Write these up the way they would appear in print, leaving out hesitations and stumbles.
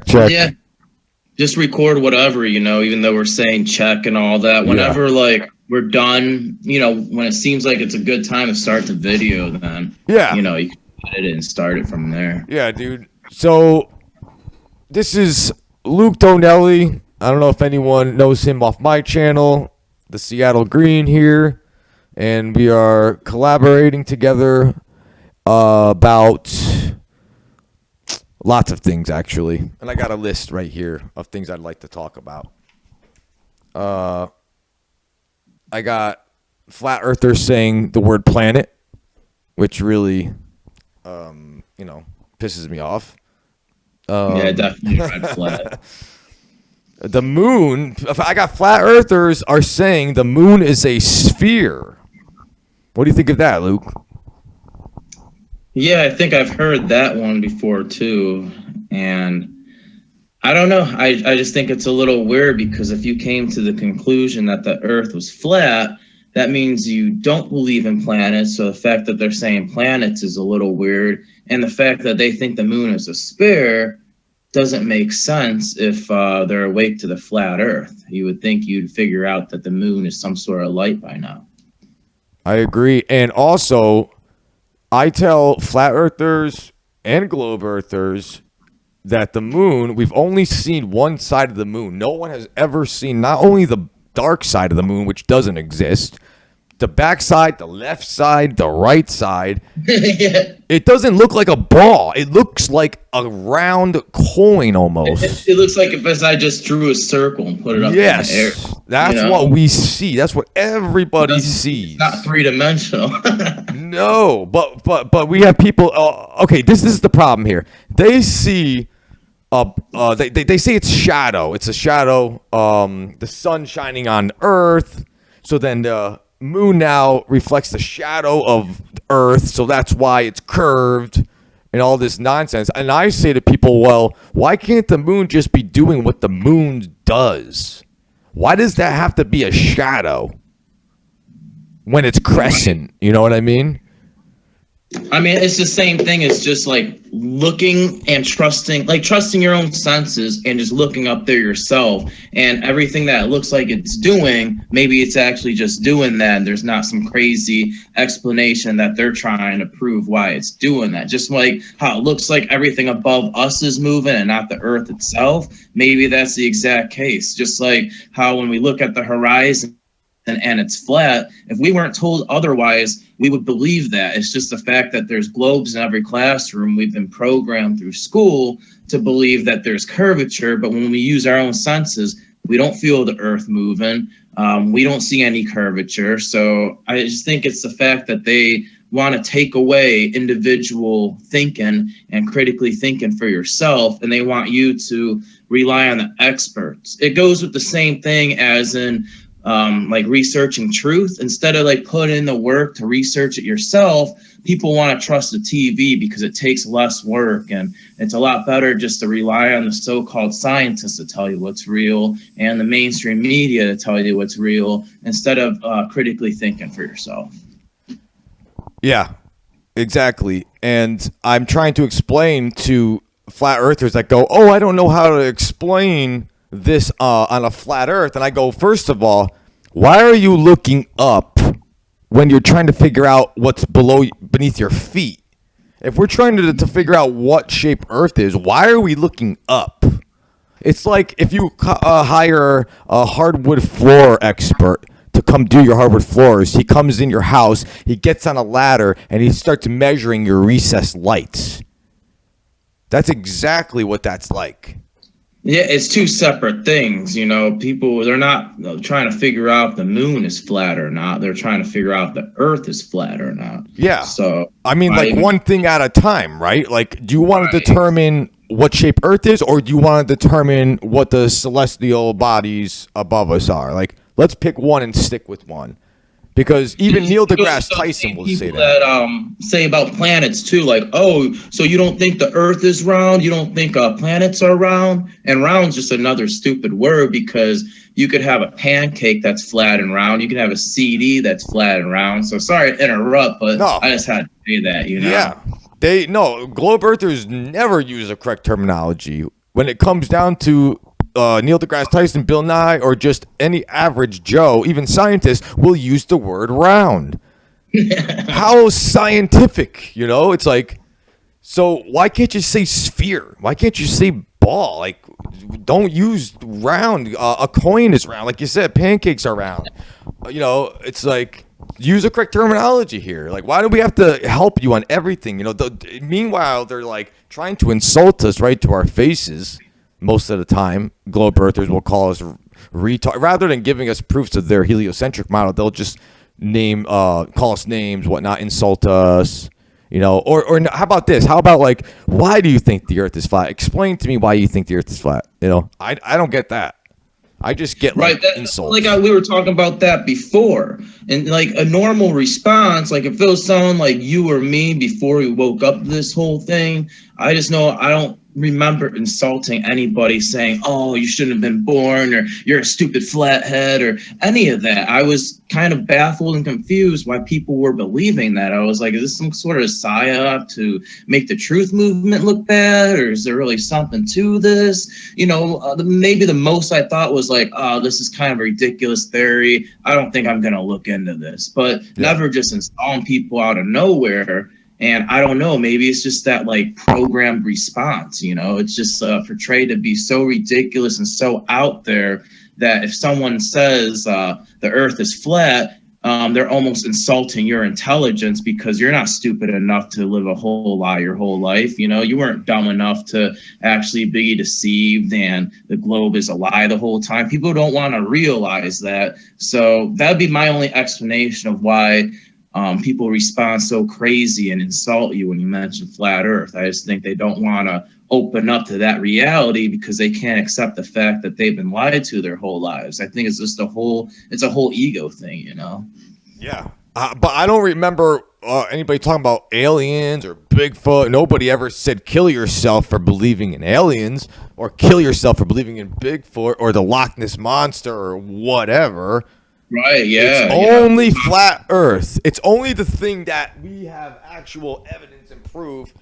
Check. Yeah. Just record whatever, even though we're saying check and all that. Whenever we're done, when it seems like it's a good time to start the video, then you can edit it and start it from there. Yeah, dude. So this is Luke Dough Nelly. I don't know if anyone knows him off my channel, TheSeattlegreen here, and we are collaborating together about lots of things, actually. And I got a list right here of things I'd like to talk about. I got flat earthers saying the word planet, which really, pisses me off. Yeah, definitely red flag. The moon, I got flat earthers are saying the moon is a sphere. What do you think of that, Luke? Yeah, I think I've heard that one before too. And I don't know. I just think it's a little weird because if you came to the conclusion that the earth was flat, that means you don't believe in planets. So the fact that they're saying planets is a little weird. And the fact that they think the moon is a sphere doesn't make sense if they're awake to the flat earth. You would think you'd figure out that the moon is some sort of light by now. I agree. And also, I tell flat earthers and globe earthers that the moon, we've only seen one side of the moon. No one has ever seen not only the dark side of the moon, which doesn't exist, the back side, the left side, the right side. Yeah. It doesn't look like a ball. It looks like a round coin almost. It looks like if I just drew a circle and put it up in the air. That's what we see. That's what everybody sees. It's not three-dimensional. No, but we have people. Okay, this is the problem here. They see. They say it's shadow. It's a shadow. The sun shining on Earth. So then the moon now reflects the shadow of Earth. So that's why it's curved and all this nonsense. And I say to people, well, why can't the moon just be doing what the moon does? Why does that have to be a shadow when it's crescent? You know what I mean? I mean, it's the same thing as just like looking and trusting your own senses and just looking up there yourself, and everything that it looks like it's doing, maybe it's actually just doing that. And there's not some crazy explanation that they're trying to prove why it's doing that. Just like how it looks like everything above us is moving and not the earth itself. Maybe that's the exact case. Just like how when we look at the horizon and it's flat, if we weren't told otherwise, we would believe that. It's just the fact that there's globes in every classroom. We've been programmed through school to believe that there's curvature, but when we use our own senses, we don't feel the earth moving. We don't see any curvature. So I just think it's the fact that they want to take away individual thinking and critically thinking for yourself, and they want you to rely on the experts. It goes with the same thing as in like researching truth. Instead of like put in the work to research it yourself, people want to trust the TV because it takes less work, and it's a lot better just to rely on the so-called scientists to tell you what's real and the mainstream media to tell you what's real instead of critically thinking for yourself. Yeah, exactly. And I'm trying to explain to flat earthers that go, oh, I don't know how to explain this on a flat earth. And I go, first of all, why are you looking up when you're trying to figure out what's beneath your feet? If we're trying to figure out what shape earth is, why are we looking up? It's like if you hire a hardwood floor expert to come do your hardwood floors. He comes in your house, he gets on a ladder, and he starts measuring your recessed lights. That's exactly what that's like. Yeah, it's two separate things. You know, people, they're not trying to figure out if the moon is flat or not. They're trying to figure out if the earth is flat or not. Yeah. So, I mean, like one thing at a time, right? Like, do you want to determine what shape earth is, or do you want to determine what the celestial bodies above us are? Like, let's pick one and stick with one. Because even Neil deGrasse Tyson will say that. Say about planets too, like, oh, so you don't think the Earth is round? You don't think planets are round? And round's just another stupid word, because you could have a pancake that's flat and round. You can have a CD that's flat and round. So sorry to interrupt, but no. I just had to say that, you know? Yeah. Globe earthers never use the correct terminology. when it comes down to Neil deGrasse Tyson, Bill Nye, or just any average Joe, even scientists will use the word round. How scientific, you know? It's like, so why can't you say sphere? Why can't you say ball? Like, don't use round. A coin is round. Like you said, pancakes are round. You know, it's like, use the correct terminology here. Like, why do we have to help you on everything? You know, meanwhile, they're like trying to insult us right to our faces most of the time. Globe Earthers will call us retard. Rather than giving us proofs of their heliocentric model, they'll just call us names, whatnot, insult us. You know, or how about this? How about, like, why do you think the Earth is flat? Explain to me why you think the Earth is flat. You know, I don't get that. I just get like insults. Like we were talking about that before, and like a normal response, like if it was someone like you or me before we woke up to this whole thing, I just know I don't remember insulting anybody saying, "Oh, you shouldn't have been born," or "You're a stupid flathead," or any of that. I was kind of baffled and confused why people were believing that. I was like, is this some sort of psyop to make the truth movement look bad, or is there really something to this? You know, maybe the most I thought was like, oh, this is kind of a ridiculous theory. I don't think I'm going to look into this. But never just installing people out of nowhere. And I don't know, maybe it's just that like programmed response, you know, it's just portrayed to be so ridiculous and so out there that if someone says the Earth is flat, they're almost insulting your intelligence because you're not stupid enough to live a whole lie your whole life. You know, you weren't dumb enough to actually be deceived and the globe is a lie the whole time. People don't want to realize that. So that'd be my only explanation of why people respond so crazy and insult you when you mention flat Earth. I just think they don't want to open up to that reality because they can't accept the fact that they've been lied to their whole lives. I think it's just a whole ego thing, you know? Yeah. But I don't remember anybody talking about aliens or Bigfoot. Nobody ever said kill yourself for believing in aliens or kill yourself for believing in Bigfoot or the Loch Ness Monster or whatever. Right, yeah. It's only flat Earth. It's only the thing that we have actual evidence and proof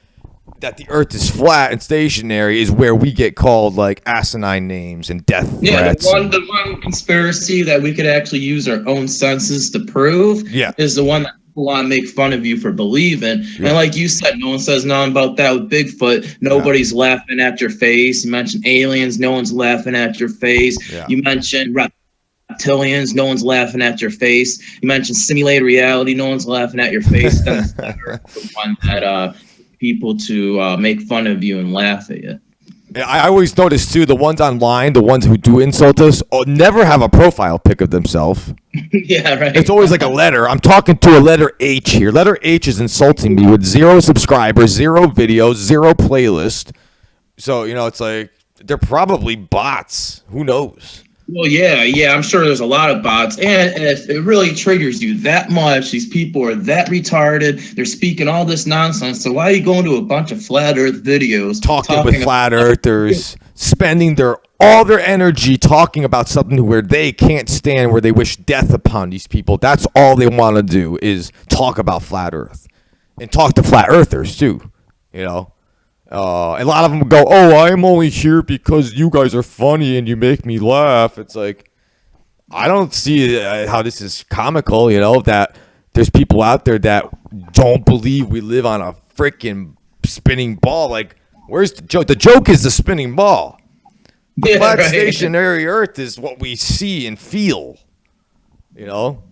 that the Earth is flat and stationary is where we get called like asinine names and death threats. Yeah, the one conspiracy that we could actually use our own senses to prove is the one that people want to make fun of you for believing. Yeah. And like you said, no one says nothing about that with Bigfoot. Nobody's laughing at your face. You mentioned aliens. No one's laughing at your face. Yeah. You mentioned reptilians, no one's laughing at your face. You mentioned simulated reality, no one's laughing at your face. That's the one that people to make fun of you and laugh at you. Yeah, I always notice too, the ones online, the ones who do insult us, never have a profile pic of themselves. Yeah, right. It's always like a letter. I'm talking to a letter H here. Letter H is insulting me with 0 subscribers, 0 videos, 0 playlist. So, you know, it's like they're probably bots. Who knows? Well, yeah, I'm sure there's a lot of bots. And if it really triggers you that much, these people are that retarded, they're speaking all this nonsense. So why are you going to a bunch of flat Earth videos? Talking with flat Earthers, spending all their energy talking about something where they can't stand, where they wish death upon these people. That's all they want to do is talk about flat Earth. And talk to flat Earthers, too, you know. A lot of them go, oh, I'm only here because you guys are funny and you make me laugh. It's like, I don't see how this is comical, you know, that there's people out there that don't believe we live on a freaking spinning ball. Like, where's the joke? The joke is the spinning ball. The flat stationary Earth is what we see and feel, you know.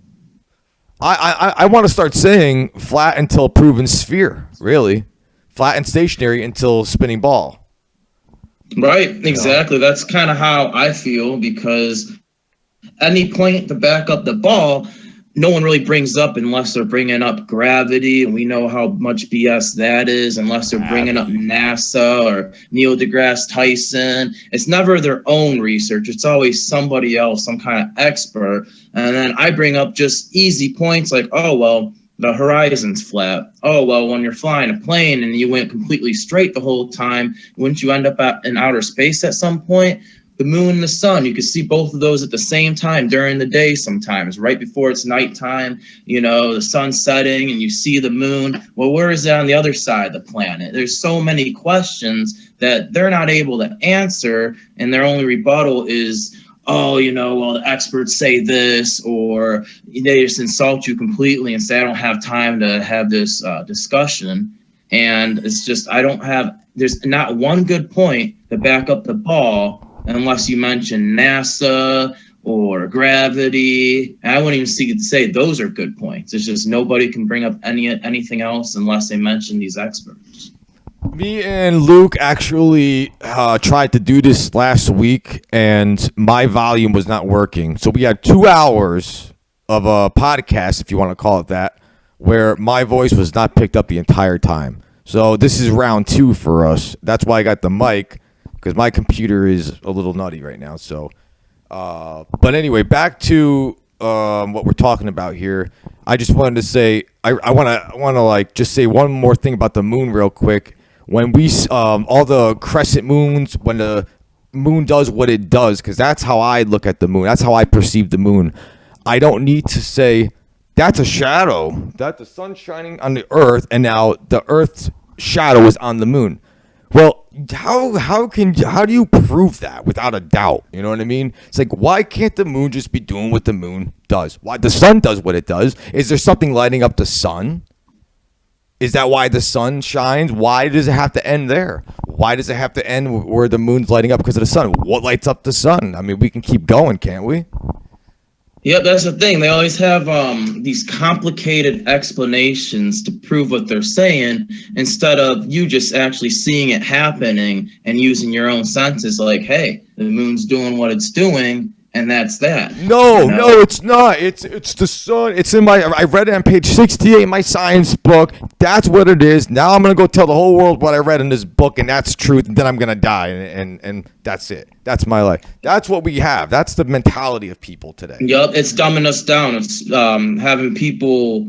I want to start saying flat until proven sphere, really. Flat and stationary until spinning ball. Right, exactly. That's kind of how I feel, because any point to back up the ball, no one really brings up unless they're bringing up gravity, and we know how much BS that is, unless they're bringing up NASA or Neil deGrasse Tyson. It's never their own research. It's always somebody else, some kind of expert. And then I bring up just easy points like, oh, well, the horizon's flat. Oh, well, when you're flying a plane and you went completely straight the whole time, wouldn't you end up in outer space at some point? the moon and the sun. You can see both of those at the same time during the day sometimes, right before it's nighttime, the sun's setting and you see the moon. Well, where is it on the other side of the planet? There's so many questions that they're not able to answer, and their only rebuttal is, oh, well, the experts say this, or they just insult you completely and say, I don't have time to have this discussion. And it's just, there's not one good point to back up the ball unless you mention NASA or gravity. And I wouldn't even say those are good points. It's just nobody can bring up anything else unless they mention these experts. Me and Luke actually tried to do this last week, and my volume was not working. So we had 2 hours of a podcast, if you want to call it that, where my voice was not picked up the entire time. So this is round 2 for us. That's why I got the mic, because my computer is a little nutty right now. So, but anyway, back to what we're talking about here. I just wanted to say, I want to like just say one more thing about the moon real quick. When we all the crescent moons, when the moon does what it does, because that's how I look at the moon. That's how I perceive the moon. I don't need to say that's a shadow, that the sun's shining on the earth, and now the earth's shadow is on the moon. Well, how do you prove that without a doubt? You know what I mean? It's like, why can't the moon just be doing what the moon does? Why the sun does what it does? Is there something lighting up the sun? Is that why the sun shines? Why does it have to end there? Why does it have to end where the moon's lighting up because of the sun? What lights up the sun? I mean, we can keep going, can't we? Yep, that's the thing. They always have these complicated explanations to prove what they're saying instead of you just actually seeing it happening and using your own senses like, hey, the moon's doing what it's doing. And that's that. No, it's not. It's the sun. It's in I read it on page 68 in my science book. That's what it is. Now I'm going to go tell the whole world what I read in this book, and that's truth. And then I'm going to die, and that's it. That's my life. That's what we have. That's the mentality of people today. Yup, it's dumbing us down. It's having people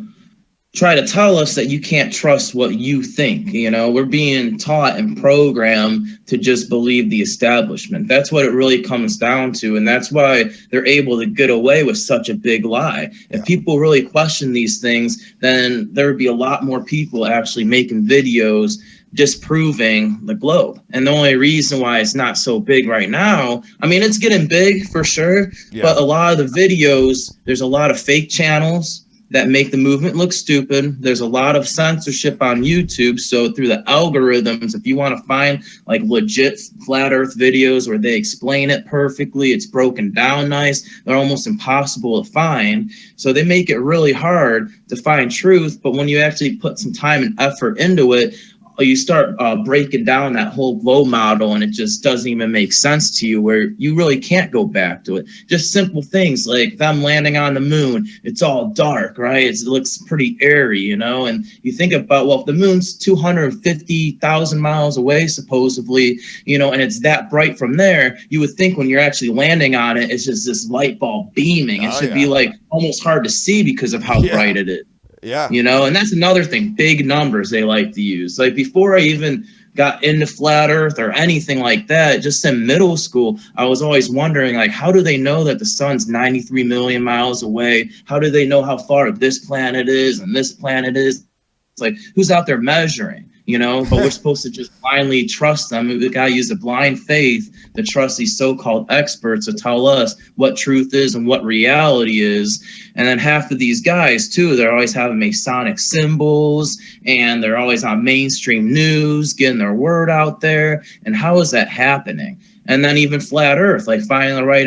try to tell us that you can't trust what you think. We're being taught and programmed to just believe the establishment. That's what it really comes down to. And that's why they're able to get away with such a big lie. If people really question these things, then there would be a lot more people actually making videos disproving the globe. And the only reason why it's not so big right now, I mean, it's getting big for sure, but a lot of the videos, there's a lot of fake channels that make the movement look stupid. There's a lot of censorship on YouTube. So through the algorithms, if you want to find like legit flat earth videos where they explain it perfectly, it's broken down nice, they're almost impossible to find. So they make it really hard to find truth. But when you actually put some time and effort into it, you start breaking down that whole globe model, and it just doesn't even make sense to you, where you really can't go back to it. Just simple things like them landing on the moon. It's all dark, right? It looks pretty airy, and you think about, well, if the moon's 250,000 miles away, supposedly, and it's that bright from there, you would think when you're actually landing on it, it's just this light bulb beaming. It should be like almost hard to see because of how bright it is. Yeah. And that's another thing, big numbers they like to use. Like before I even got into flat earth or anything like that, just in middle school, I was always wondering, like, how do they know that the sun's 93 million miles away? How do they know how far this planet is and this planet is? It's like, who's out there measuring? But we're supposed to just blindly trust them. We got to use a blind faith to trust these so-called experts to tell us what truth is and what reality is. And then half of these guys, too, they're always having Masonic symbols, and they're always on mainstream news, getting their word out there. And how is that happening? And then even flat earth, like finding the right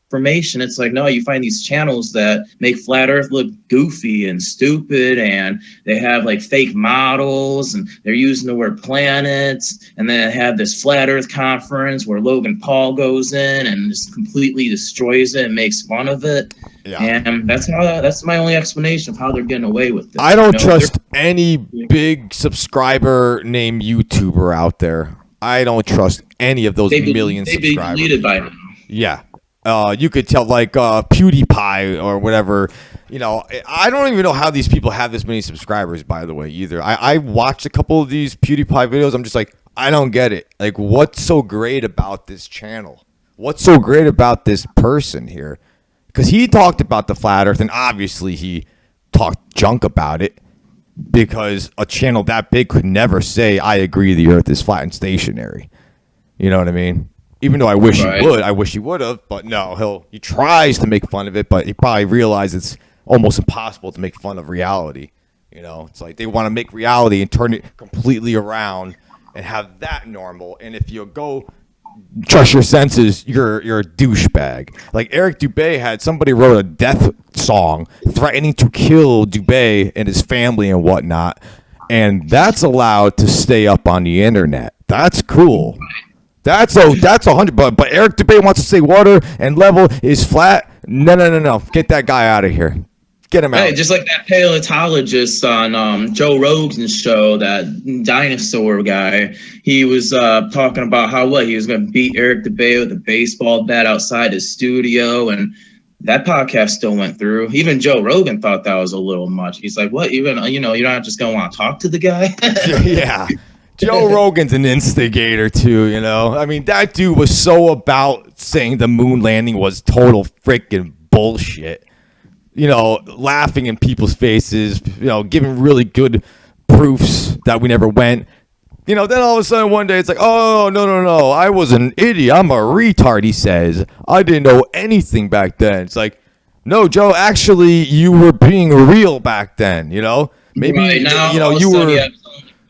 information, it's like, no, you find these channels that make flat earth look goofy and stupid, and they have like fake models, and they're using the word planets, and then they have this flat earth conference where Logan Paul goes in and just completely destroys it and makes fun of it. And that's my only explanation of how they're getting away with it. I don't trust any big subscriber named YouTuber out there. I don't trust any of those million subscribers. They've been deleted by now. Yeah. You could tell, like PewDiePie or whatever. I don't even know how these people have this many subscribers, by the way, either. I watched a couple of these PewDiePie videos. I'm just like, I don't get it. Like, what's so great about this channel? what's so great about this person here? Because he talked about the flat Earth, and obviously he talked junk about it. Because a channel that big could never say, "I agree, the Earth is flat and stationary." You know what I mean? Even though I wish he would, I wish he would have. But no, he tries to make fun of it, but he probably realized it's almost impossible to make fun of reality. You know, it's like they want to make reality and turn it completely around and have that normal. And if you go trust your senses, you're a douchebag. Like Eric Dubé had somebody wrote a death song threatening to kill Dubé and his family and whatnot, and that's allowed to stay up on the internet. That's cool. That's 100. But Eric Dubé wants to say water and level is flat. No. Get that guy out of here. Get him out. Hey, just like that paleontologist on Joe Rogan's show, that dinosaur guy. He was talking about how he was going to beat Eric Dubé with a baseball bat outside his studio, and that podcast still went through. Even Joe Rogan thought that was a little much. He's like, "What? Even you're not just going to want to talk to the guy?" Yeah. Joe Rogan's an instigator too, you know. I mean, that dude was so about saying the moon landing was total freaking bullshit. You know, laughing in people's faces, you know, giving really good proofs that we never went. You know, then all of a sudden one day it's like, "Oh, no. I was an idiot. I'm a retard," he says. "I didn't know anything back then." It's like, no, Joe, actually, you were being real back then, you know? Maybe, right now, you know, you were... You have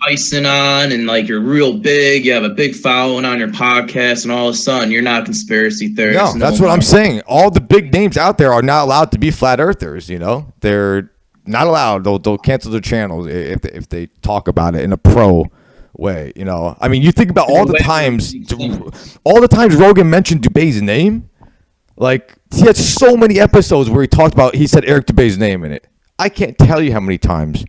Tyson on, and like you're real big, you have a big following on your podcast, and all of a sudden you're not a conspiracy theorist. No, that's what I'm saying. All the big names out there are not allowed to be flat earthers, you know? They're not allowed. They'll cancel their channels if they talk about it in a pro way, you know? I mean, you think about all the times Rogan mentioned Dubé's name. Like, he had so many episodes where he said Eric Dubé's name in it. I can't tell you how many times.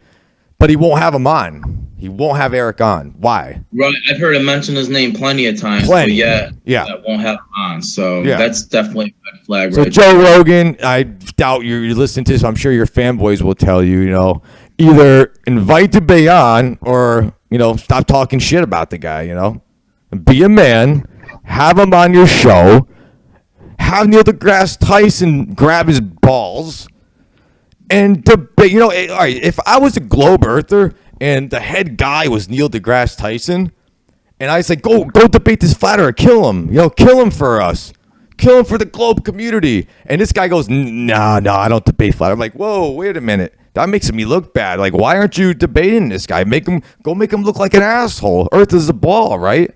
But he won't have him on. He won't have Eric on. Why? Right, I've heard him mention his name plenty of times. Plenty. But that won't have him on. So that's definitely a red flag. So Joe Rogan, I doubt you're listening to this. I'm sure your fanboys will tell you, you know, either invite Dubé on or, you know, stop talking shit about the guy, you know. Be a man. Have him on your show. Have Neil deGrasse Tyson grab his balls. And debate, you know, all right, if I was a globe earther and the head guy was Neil deGrasse Tyson, and I say, go debate this flat earther, kill him, you know, kill him for us, kill him for the globe community. And this guy goes, nah, I don't debate flat. I'm like, whoa, wait a minute. That makes me look bad. Like, why aren't you debating this guy? Make him look like an asshole. Earth is a ball, right?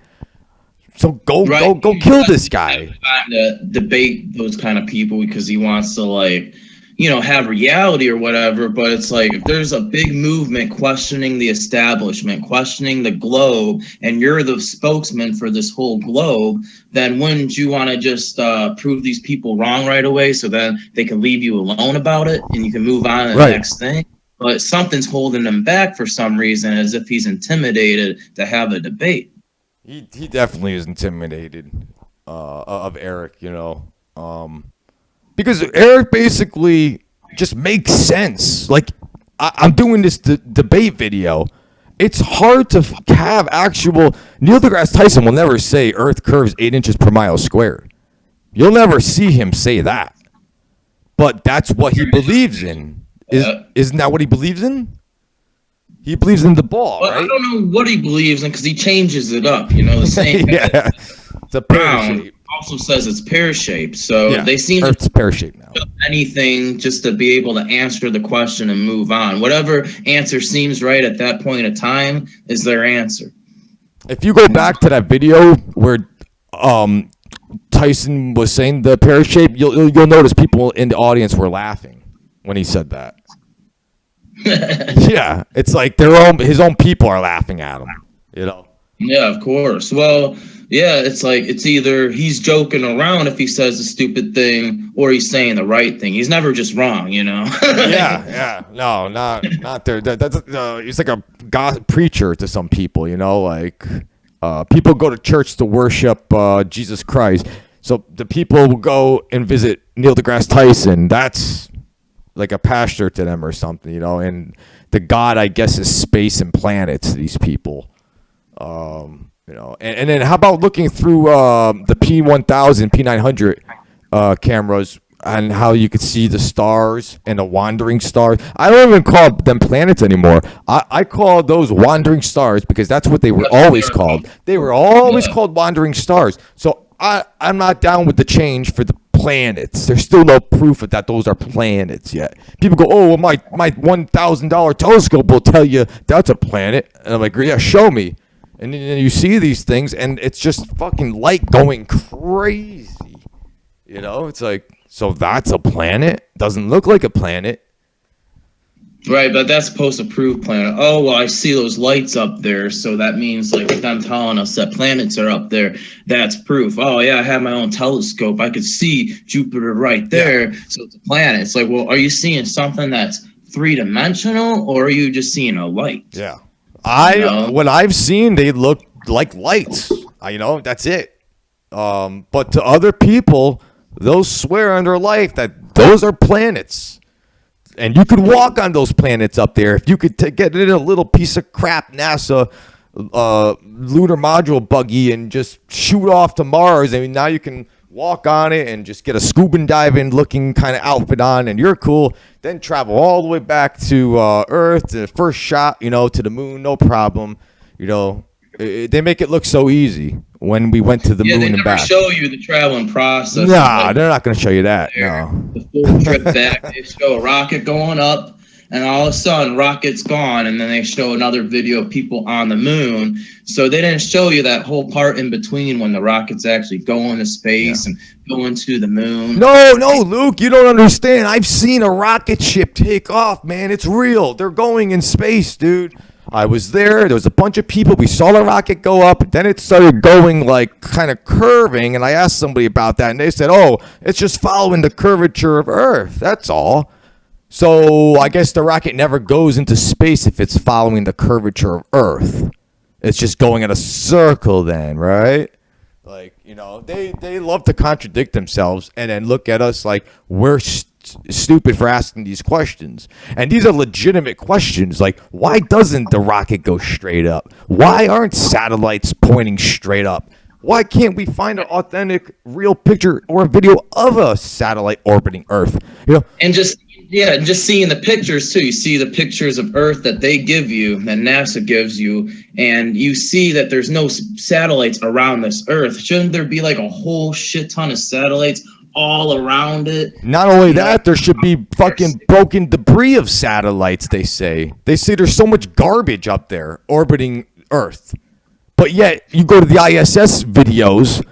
So go kill this guy. Time to debate those kind of people because he wants to, like, you know, have reality or whatever. But it's like, if there's a big movement questioning the establishment, questioning the globe, and you're the spokesman for this whole globe, then wouldn't you want to just prove these people wrong right away so then they can leave you alone about it and you can move on to the next thing? But something's holding him back for some reason, as if he's intimidated to have a debate. He definitely is intimidated of Eric, you know. Because Eric basically just makes sense. Like, I'm doing this debate video. It's hard to have actual... Neil deGrasse Tyson will never say Earth curves 8 inches per mile squared. You'll never see him say that. But that's what he believes in. Isn't that what he believes in? He believes in the ball, right? I don't know what he believes in because he changes it up. You know, the same... Yeah, it's a pear shape. Also says it's pear-shaped, so they seem Earth's pear-shaped now. Anything just to be able to answer the question and move on. Whatever answer seems right at that point in time is their answer. If you go back to that video where Tyson was saying the pear shape, you'll notice people in the audience were laughing when he said that. Yeah, it's like his own people are laughing at him, you know. Yeah, of course. Well, yeah, it's like it's either he's joking around if he says a stupid thing or he's saying the right thing. He's never just wrong, you know. Yeah. No, not there. That's he's like a God preacher to some people, you know. Like people go to church to worship Jesus Christ, so the people will go and visit Neil deGrasse Tyson. That's like a pastor to them or something, you know. And the God, I guess, is space and planets. These people. You know, and then how about looking through the P1000, P900 cameras and how you could see the stars and the wandering stars. I don't even call them planets anymore. I call those wandering stars because that's what they were always called. They were always called wandering stars. So I'm not down with the change for the planets. There's still no proof that those are planets yet. People go, oh, well, my $1,000 telescope will tell you that's a planet. And I'm like, yeah, show me. And then you see these things, and it's just fucking light going crazy. You know, it's like, so that's a planet? Doesn't look like a planet. Right, but that's supposed to prove planet. Oh, well, I see those lights up there, so that means, like, them telling us that planets are up there, that's proof. Oh, yeah, I have my own telescope. I could see Jupiter right there, so it's a planet. It's like, well, are you seeing something that's three-dimensional, or are you just seeing a light? Yeah. What I've seen, they look like lights. That's it. But to other people, they'll swear on their life that those are planets. And you could walk on those planets up there. If you could get in a little piece of crap NASA lunar module buggy and just shoot off to Mars. I mean, now you can walk on it and just get a scuba diving looking kind of outfit on, and you're cool. Then travel all the way back to Earth, the first shot, to the moon, no problem. They make it look so easy when we went to the moon and back. They never show you the traveling process. Nah, they're not going to show you that. No. The full trip back, they show a rocket going up, and all of a sudden, rocket's gone, and then they show another video of people on the moon. So they didn't show you that whole part in between when the rockets actually go into space and go into the moon. No, Luke, you don't understand. I've seen a rocket ship take off, man. It's real. They're going in space, dude. I was there. There was a bunch of people. We saw the rocket go up. Then it started going like kind of curving. And I asked somebody about that. And they said, oh, it's just following the curvature of Earth. That's all. So I guess the rocket never goes into space if it's following the curvature of Earth. It's just going in a circle then, right? Like, they love to contradict themselves and then look at us like we're stupid for asking these questions. And these are legitimate questions. Like, why doesn't the rocket go straight up? Why aren't satellites pointing straight up? Why can't we find an authentic, real picture or a video of a satellite orbiting Earth? And just seeing the pictures too. You see the pictures of Earth that they give you, that NASA gives you, and you see that there's no satellites around this Earth. Shouldn't there be like a whole shit ton of satellites all around it? Not only that, there should be fucking broken debris of satellites, they say. They say there's so much garbage up there orbiting Earth. But yet, you go to the ISS videos,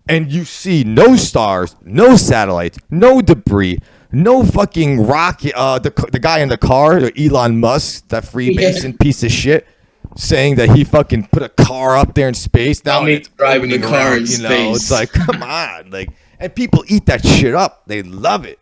and you see no stars, no satellites, no debris, no fucking rocket. The guy in the car, Elon Musk, that Freemason piece of shit, saying that he fucking put a car up there in space. Now it's driving the car in space. It's like, come on, and people eat that shit up. They love it.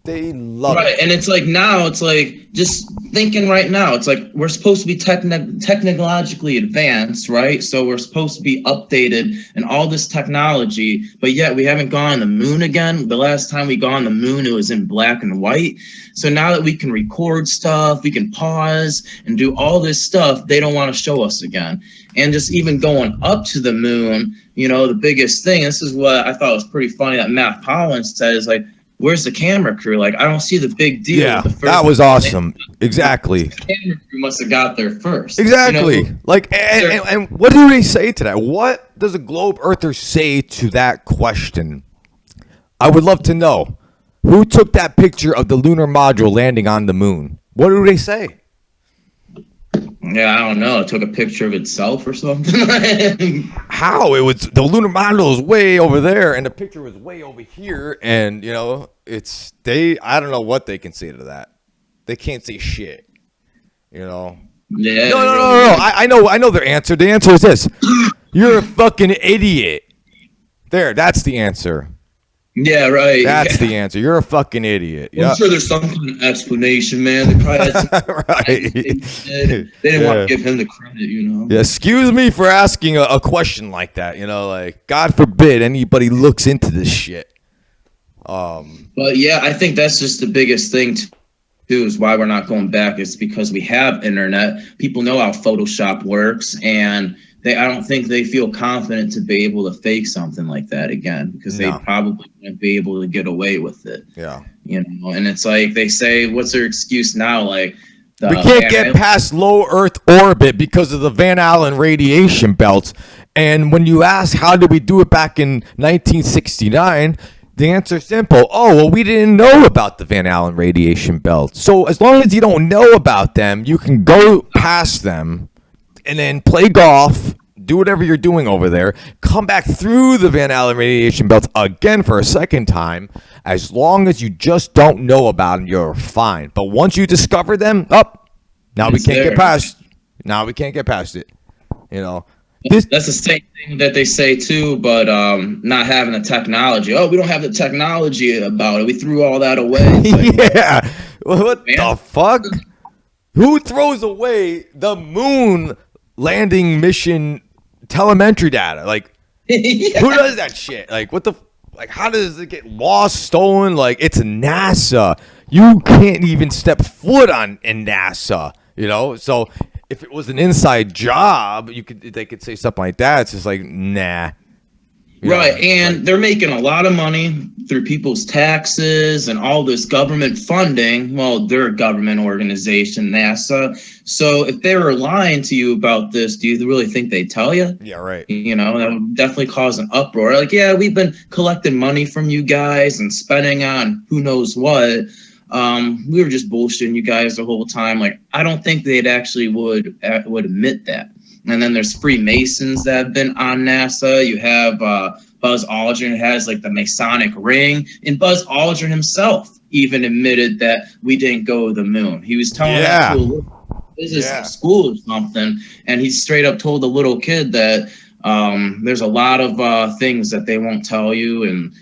They love it. Right, and it's like now, it's like just thinking right now, it's like we're supposed to be technologically advanced, right? So we're supposed to be updated and all this technology, but yet we haven't gone on the moon again. The last time we got on the moon, it was in black and white. So now that we can record stuff, we can pause and do all this stuff, they don't want to show us again. And just even going up to the moon, the biggest thing, this is what I thought was pretty funny that Matt Collins said, is like, where's the camera crew? Like, I don't see the big deal. Yeah, that was awesome. Exactly. The camera crew must have got there first. Exactly. And what do they say to that? What does a globe earther say to that question? I would love to know. Who took that picture of the lunar module landing on the moon? What do they say? Yeah, I don't know. It took a picture of itself or something. How? It was the lunar module was way over there, and the picture was way over here, and I don't know what they can say to that. They can't say shit. Yeah. No. I know their answer. The answer is this: you're a fucking idiot. There, that's the answer. Yeah, right. That's the answer. You're a fucking idiot. I'm sure there's some kind of explanation, man. They probably had some right. They didn't want to give him the credit, Yeah, excuse me for asking a question like that. Like, God forbid anybody looks into this shit. But yeah, I think that's just the biggest thing too, is why we're not going back. It's because we have internet. People know how Photoshop works, and I don't think they feel confident to be able to fake something like that again, because they probably wouldn't be able to get away with it. Yeah. You know, and it's like they say, what's their excuse now? Like, we can't get past low Earth orbit because of the Van Allen radiation belt. And when you ask how did we do it back in 1969, the answer is simple. Oh, well, we didn't know about the Van Allen radiation belt. So as long as you don't know about them, you can go past them and then play golf, do whatever you're doing over there, come back through the Van Allen radiation belt again for a second time. As long as you just don't know about them, you're fine. But once you discover them, now we can't get past. Now we can't get past it. You know, that's the same thing that they say too, but not having the technology. Oh, we don't have the technology about it. We threw all that away. Like, yeah. What the fuck? Who throws away the moon landing mission telemetry data? Like, yeah. Who does that shit? Like, what the? Like, how does it get lost, stolen? Like, it's NASA. You can't even step foot in NASA. You know, so if it was an inside job, they could say something like that. It's just like, nah. Right, and they're making a lot of money through people's taxes and all this government funding. Well, they're a government organization, NASA. So if they were lying to you about this, do you really think they'd tell you? Yeah, right. You know, that would definitely cause an uproar. Like, yeah, we've been collecting money from you guys and spending on who knows what. We were just bullshitting you guys the whole time. Like, I don't think they'd actually would admit that. And then there's Freemasons that have been on NASA. You have Buzz Aldrin has like the Masonic ring, and Buzz Aldrin himself even admitted that we didn't go to the moon. He was telling that to a little business school or something, and he straight up told the little kid that there's a lot of things that they won't tell you, and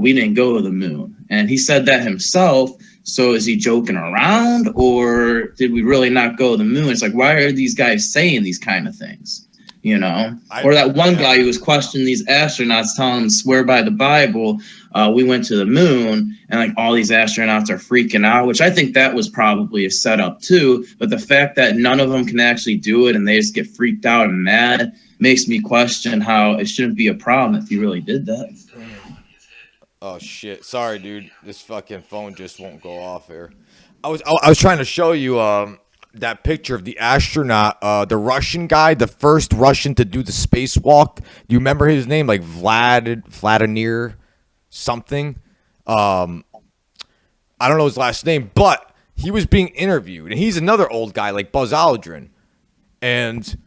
we didn't go to the moon. And he said that himself. So is he joking around, or did we really not go to the moon? It's like, why are these guys saying these kind of things? You know, or that one guy who was questioning these astronauts, telling them swear by the Bible, we went to the moon, and like all these astronauts are freaking out, which I think that was probably a setup too. But the fact that none of them can actually do it and they just get freaked out and mad makes me question how it shouldn't be a problem if you really did that. Oh shit! Sorry, dude. This fucking phone just won't go off here. I was trying to show you that picture of the astronaut, the Russian guy, the first Russian to do the spacewalk. Do you remember his name? Like Vladimir something. I don't know his last name, but he was being interviewed, and he's another old guy like Buzz Aldrin. And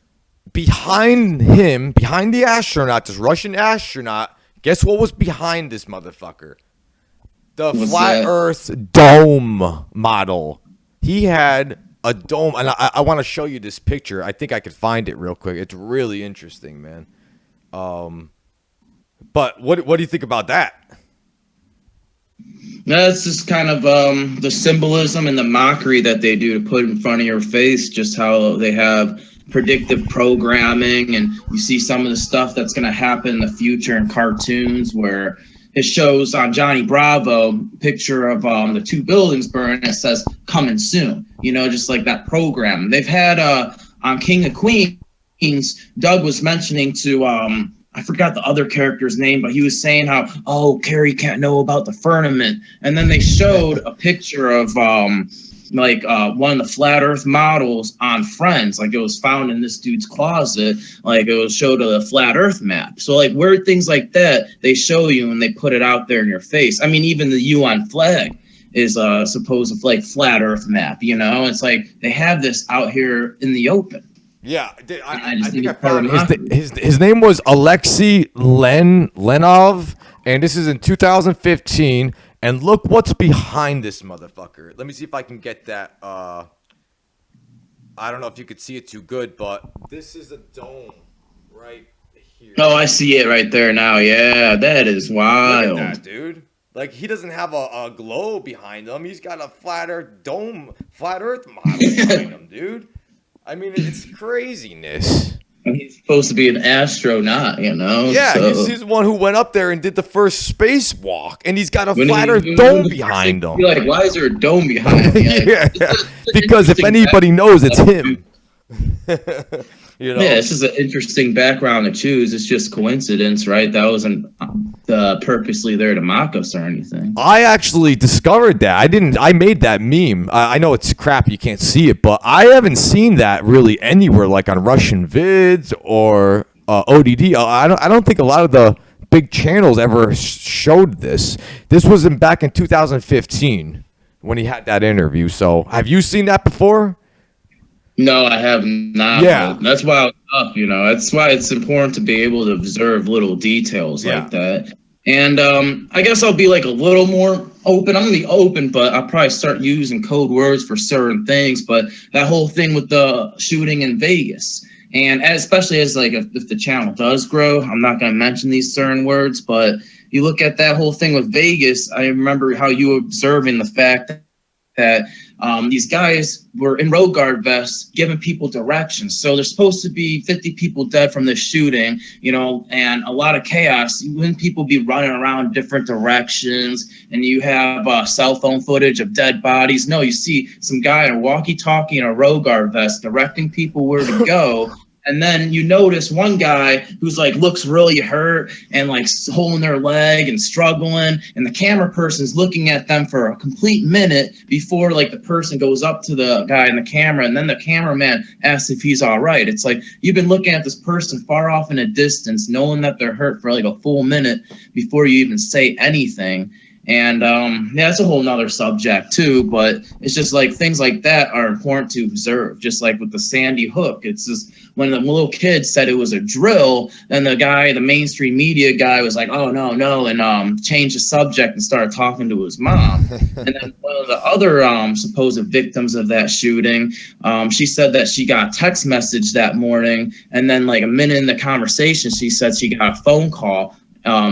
behind him, behind the astronaut, this Russian astronaut. Guess what was behind this motherfucker? The flat Earth dome model. He had a dome, and I want to show you this picture. I think I could find it real quick. It's really interesting, man. But what do you think about that? That's just kind of the symbolism and the mockery that they do to put in front of your face, just how they have predictive programming, and you see some of the stuff that's going to happen in the future in cartoons where it shows on Johnny Bravo picture of the two buildings burning. It says coming soon, you know, just like that program. They've had on King of Queens, Doug was mentioning to I forgot the other character's name, but he was saying how, oh, Carrie can't know about the firmament. And then they showed a picture of one of the flat earth models on Friends. Like, it was found in this dude's closet. Like, it was showed a flat earth map. So like weird things like that, they show you and they put it out there in your face. I mean, even the UN flag is supposed like flat earth map, you know? It's like they have this out here in the open. Yeah, I think I found his name was Alexei Lenov, and this is in 2015. And look what's behind this motherfucker. Let me see if I can get that. I don't know if you could see it too good, but this is a dome right here. Oh, I see it right there now. Yeah, that is wild. Look at that, dude. Like, he doesn't have a globe behind him. He's got a flat earth model behind him, dude. I mean, it's craziness. He's supposed to be an astronaut, you know? Yeah, so. he's the one who went up there and did the first spacewalk, and he's got a flat earth dome behind him. You're like, why is there a dome behind him? Yeah, because if anybody knows, it's him. You Yeah, know. it's just an interesting background to choose. It's just coincidence, right? That wasn't purposely there to mock us or anything. I actually discovered that. I made that meme. I know it's crap. You can't see it, but I haven't seen that really anywhere, like on Russian vids or ODD. I don't think a lot of the big channels ever showed this. This was back in 2015 when he had that interview. So, have you seen that before? No, I have not. Yeah. But that's why I was up. That's why it's important to be able to observe little details Yeah. like that. And I guess I'll be like a little more open. I'm gonna be open, but I'll probably start using code words for certain things. But that whole thing with the shooting in Vegas, and especially as like if the channel does grow, I'm not gonna mention these certain words. But you look at that whole thing with Vegas. I remember how you were observing the fact that these guys were in road guard vests giving people directions. So there's supposed to be 50 people dead from this shooting, and a lot of chaos. Wouldn't people be running around different directions? And you have cell phone footage of dead bodies. No, you see some guy in a walkie-talkie in a road guard vest directing people where to go. And then you notice one guy who's like looks really hurt and like holding their leg and struggling, and the camera person's looking at them for a complete minute before like the person goes up to the guy in the camera, and then the cameraman asks if he's all right. It's like you've been looking at this person far off in a distance, knowing that they're hurt for like a full minute before you even say anything. And yeah, that's a whole nother subject too, but it's just like things like that are important to observe. Just like with the Sandy Hook, it's just when the little kid said it was a drill, then the mainstream media guy was like, oh no, and changed the subject and started talking to his mom. And then one of the other supposed victims of that shooting, she said that she got a text message that morning, and then like a minute in the conversation, she said she got a phone call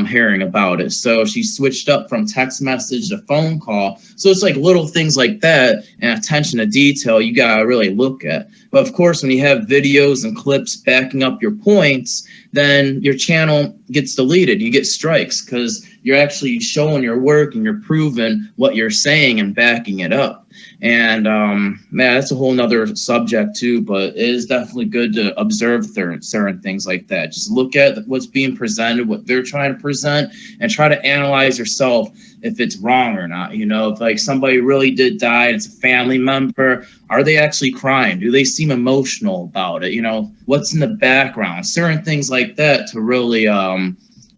hearing about it. So she switched up from text message to phone call. So it's like little things like that and attention to detail you gotta really look at. But of course, when you have videos and clips backing up your points, then your channel gets deleted. You get strikes because you're actually showing your work and you're proving what you're saying and backing it up. And man, that's a whole nother subject too, but it is definitely good to observe certain things like that. Just look at what's being presented, what they're trying to present, and try to analyze yourself if it's wrong or not. If like somebody really did die and it's a family member, are they actually crying? Do they seem emotional about it? What's in the background? Certain things like that to really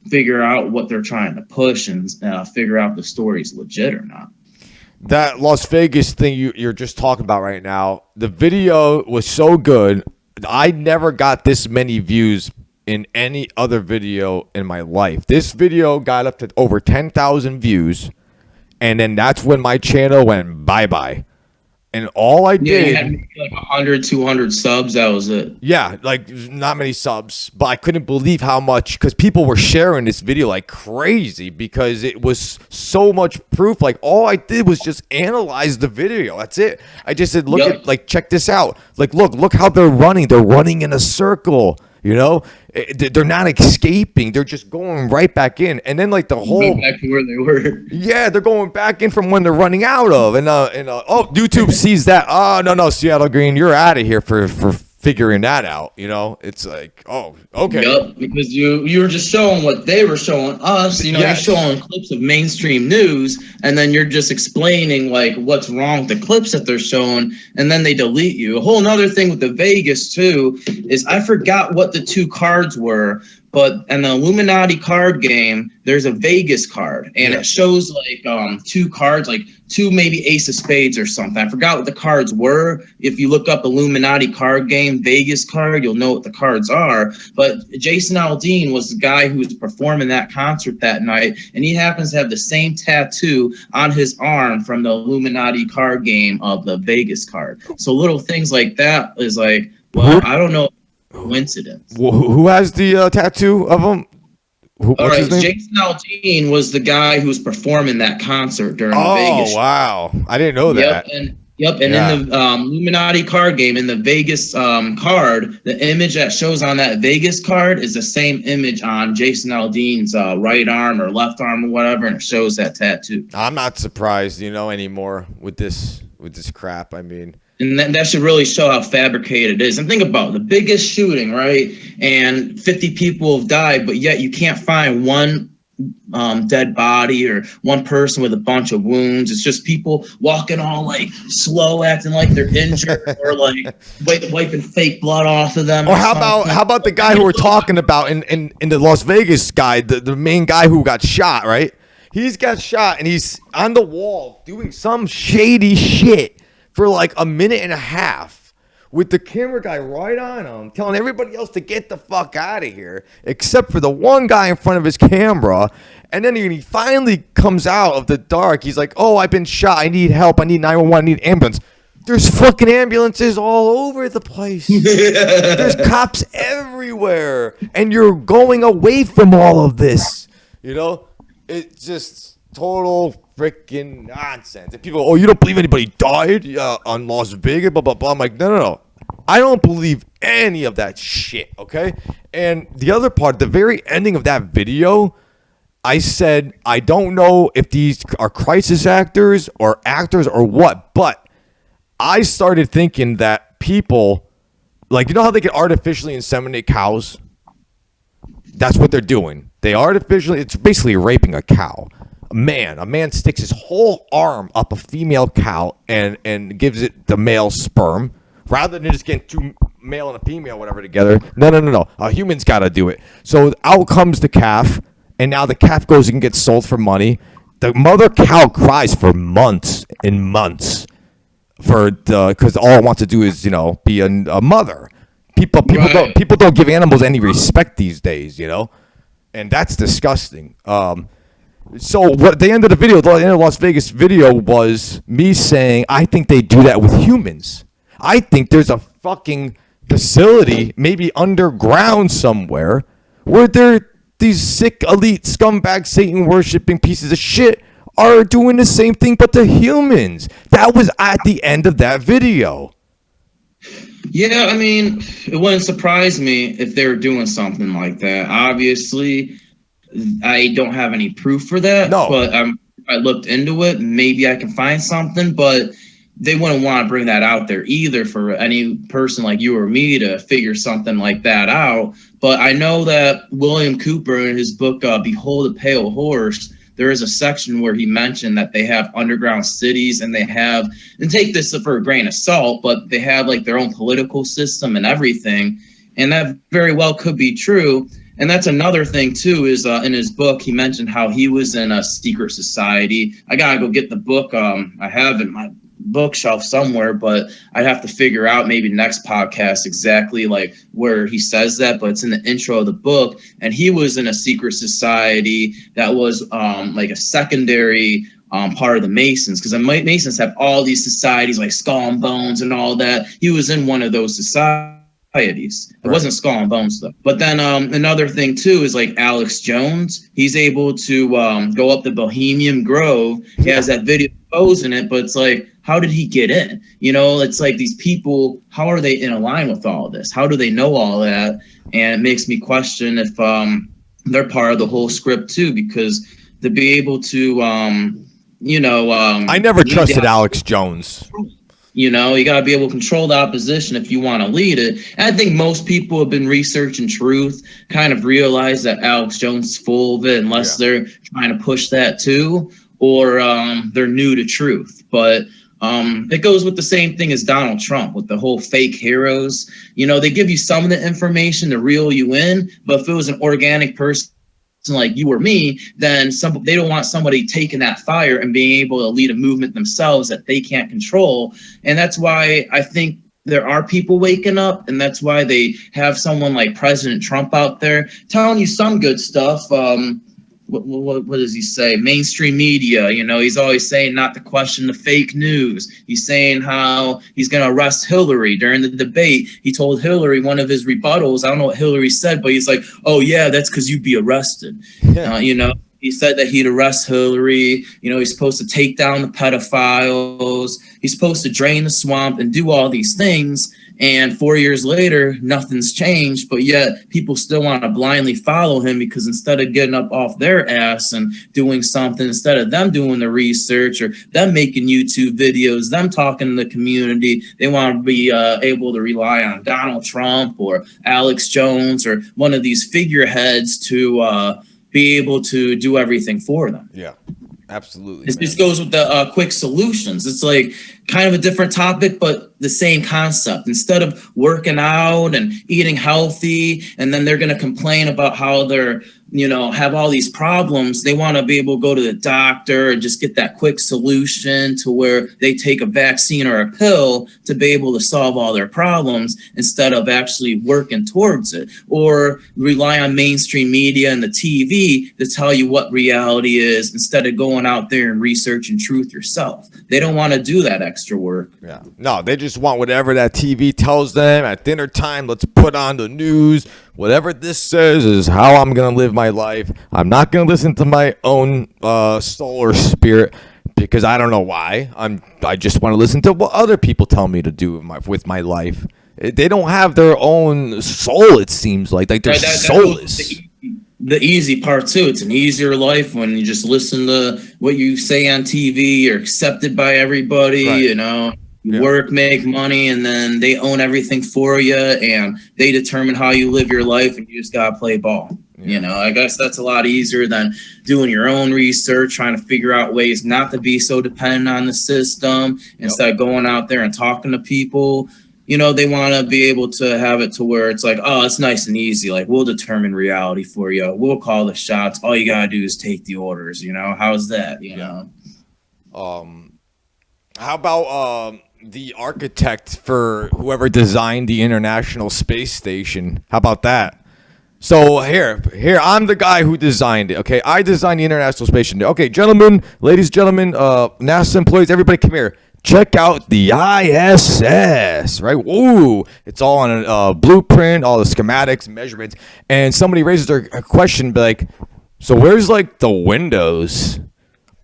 figure out what they're trying to push and figure out the story's legit or not. That Las Vegas thing you're just talking about right now, the video was so good. I never got this many views in any other video in my life. This video got up to over 10,000 views, and then that's when my channel went bye-bye. And all I did... you had like 100, 200 subs, that was it. Yeah, like not many subs, but I couldn't believe how much, because people were sharing this video like crazy because it was so much proof. Like all I did was just analyze the video. That's it. I just said, check this out. Like, look how they're running. They're running in a circle. They're not escaping. They're just going right back in. And then like the whole back to where they were. Yeah, they're going back in from when they're running out of. And YouTube sees that. Oh, no, Seattle Green, you're out of here for figuring that out. It's like, oh, okay. Yep, because you were just showing what they were showing us. Yes. You're showing clips of mainstream news, and then you're just explaining like what's wrong with the clips that they're showing, and then they delete you. A whole nother thing with the Vegas too is I forgot what the two cards were, but in the Illuminati card game, there's a Vegas card, and it shows like two cards, like two maybe ace of spades or something. I forgot what the cards were. If you look up Illuminati card game Vegas card, you'll know what the cards are. But Jason Aldean was the guy who was performing that concert that night, and he happens to have the same tattoo on his arm from the Illuminati card game of the Vegas card. So little things like that is like, well, I don't know. Coincidence. Who has the tattoo of him? All right, Jason Aldean was the guy who was performing that concert during the Vegas. Oh, wow. I didn't know that. And in the Illuminati card game, in the Vegas card, the image that shows on that Vegas card is the same image on Jason Aldean's right arm or left arm or whatever, and it shows that tattoo. I'm not surprised, anymore with this crap. I mean... And that should really show how fabricated it is. And think about the biggest shooting, right? And 50 people have died, but yet you can't find one dead body or one person with a bunch of wounds. It's just people walking all like slow, acting like they're injured, or like wiping fake blood off of them. Or how about the guy who we're talking about in the Las Vegas guy, the main guy who got shot, right? He's got shot and he's on the wall doing some shady shit for like a minute and a half with the camera guy right on him, telling everybody else to get the fuck out of here, except for the one guy in front of his camera. And then he finally comes out of the dark. He's like, oh, I've been shot. I need help. I need 911. I need ambulance. There's fucking ambulances all over the place. There's cops everywhere. And you're going away from all of this. You know? It's just total freaking nonsense. And people, oh, you don't believe anybody died on Las Vegas, blah, blah, blah. I'm like, no. I don't believe any of that shit, okay? And the other part, the very ending of that video, I said, I don't know if these are crisis actors or what, but I started thinking that people, like, you know how they can artificially inseminate cows? That's what they're doing. They artificially, it's basically raping a cow. A man sticks his whole arm up a female cow and gives it the male sperm rather than just getting two male and a female, whatever, together. No. A human's got to do it. So out comes the calf, and now the calf goes and gets sold for money. The mother cow cries for months and months because all it wants to do is, be a mother. People don't give animals any respect these days, and that's disgusting. So what the end of the video, the end of the Las Vegas video was me saying, I think they do that with humans. I think there's a fucking facility, maybe underground somewhere, where these sick, elite, scumbag, Satan-worshipping pieces of shit are doing the same thing, but to humans. That was at the end of that video. Yeah, I mean, it wouldn't surprise me if they were doing something like that. Obviously, I don't have any proof for that, but I looked into it. Maybe I can find something, but they wouldn't want to bring that out there either for any person like you or me to figure something like that out. But I know that William Cooper, in his book, Behold a Pale Horse, there is a section where he mentioned that they have underground cities and they have, and take this for a grain of salt, but they have like their own political system and everything. And that very well could be true. And that's another thing, too, is in his book, he mentioned how he was in a secret society. I got to go get the book. I have it in my bookshelf somewhere, but I'd have to figure out maybe next podcast exactly like where he says that. But it's in the intro of the book. And he was in a secret society that was like a secondary part of the Masons, because the Masons have all these societies like Skull and Bones and all that. He was in one of those societies. It wasn't Skull and Bones though. But then another thing too is like Alex Jones. He's able to go up the Bohemian Grove. He has that video posing it, but it's like, how did he get in? It's like these people, how are they in line with all this? How do they know all that? And it makes me question if they're part of the whole script too, because to be able to, I never trusted Alex Jones. You got to be able to control the opposition if you want to lead it. And I think most people have been researching truth, kind of realize that Alex Jones is full of it, unless they're trying to push that too, or they're new to truth. But it goes with the same thing as Donald Trump with the whole fake heroes. They give you some of the information to reel you in, but if it was an organic person like you or me, then they don't want somebody taking that fire and being able to lead a movement themselves that they can't control. And that's why I think there are people waking up, and that's why they have someone like President Trump out there telling you some good stuff. What does he say? Mainstream media, he's always saying not to question the fake news. He's saying how he's going to arrest Hillary during the debate. He told Hillary one of his rebuttals. I don't know what Hillary said, but he's like, oh, yeah, that's because you'd be arrested. Yeah. He said that he'd arrest Hillary. He's supposed to take down the pedophiles. He's supposed to drain the swamp and do all these things. And 4 years later, nothing's changed, but yet people still want to blindly follow him because instead of getting up off their ass and doing something, instead of them doing the research or them making YouTube videos, them talking to the community, they want to be able to rely on Donald Trump or Alex Jones or one of these figureheads to be able to do everything for them. Yeah. Absolutely. It just goes with the quick solutions. It's like kind of a different topic, but the same concept. Instead of working out and eating healthy, and then they're going to complain about how they're, have all these problems. They want to be able to go to the doctor and just get that quick solution to where they take a vaccine or a pill to be able to solve all their problems instead of actually working towards it, or rely on mainstream media and the TV to tell you what reality is instead of going out there and researching truth yourself. They don't want to do that extra work. Yeah. No, they just want whatever that TV tells them at dinner time. Let's put on the news. Whatever this says is how I'm going to live my life. I'm not going to listen to my own soul or spirit because I don't know why. I just want to listen to what other people tell me to do with my life. They don't have their own soul, it seems like. Like they're soulless. The easy part too. It's an easier life when you just listen to what you say on TV. You're accepted by everybody, right. You work, make money, and then they own everything for you, and they determine how you live your life, and you just gotta play ball. Yeah. I guess that's a lot easier than doing your own research, trying to figure out ways not to be so dependent on the system, instead of going out there and talking to people. They want to be able to have it to where it's like, oh, it's nice and easy. Like, we'll determine reality for you. We'll call the shots. All you got to do is take the orders. How's that? How about the architect for whoever designed the International Space Station? How about that? So here, I'm the guy who designed it. Okay, I designed the International Space Station. Okay, ladies and gentlemen, NASA employees, everybody come here. Check out the ISS, right? Woo! It's all on a blueprint, all the schematics, measurements. And somebody raises a question, like, so where's like the windows?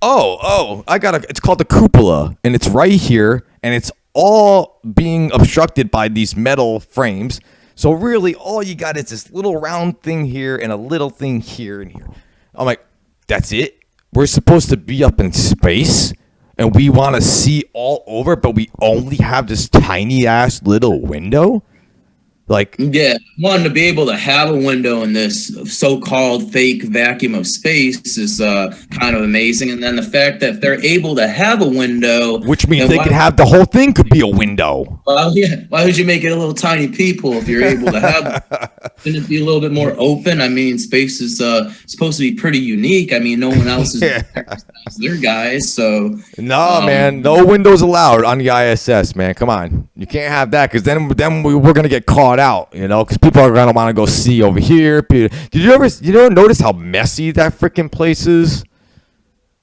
Oh, it's called the cupola, and it's right here, and it's all being obstructed by these metal frames. So really, all you got is this little round thing here and a little thing here and here. I'm like, that's it? We're supposed to be up in space? And we want to see all over, but we only have this tiny ass little window? Like, yeah, one, to be able to have a window in this so-called fake vacuum of space is kind of amazing. And then the fact that they're able to have a window, which means they could have the whole thing could be a window. Well, yeah. Why would you make it a little tiny peephole if you're able to have? Shouldn't it be a little bit more open? I mean, space is supposed to be pretty unique. I mean, no one else is their guys. So no, man, no windows allowed on the ISS, man. Come on, you can't have that because then we're gonna get caught out, because people are gonna want to go see over here. Did you ever notice how messy that freaking place is?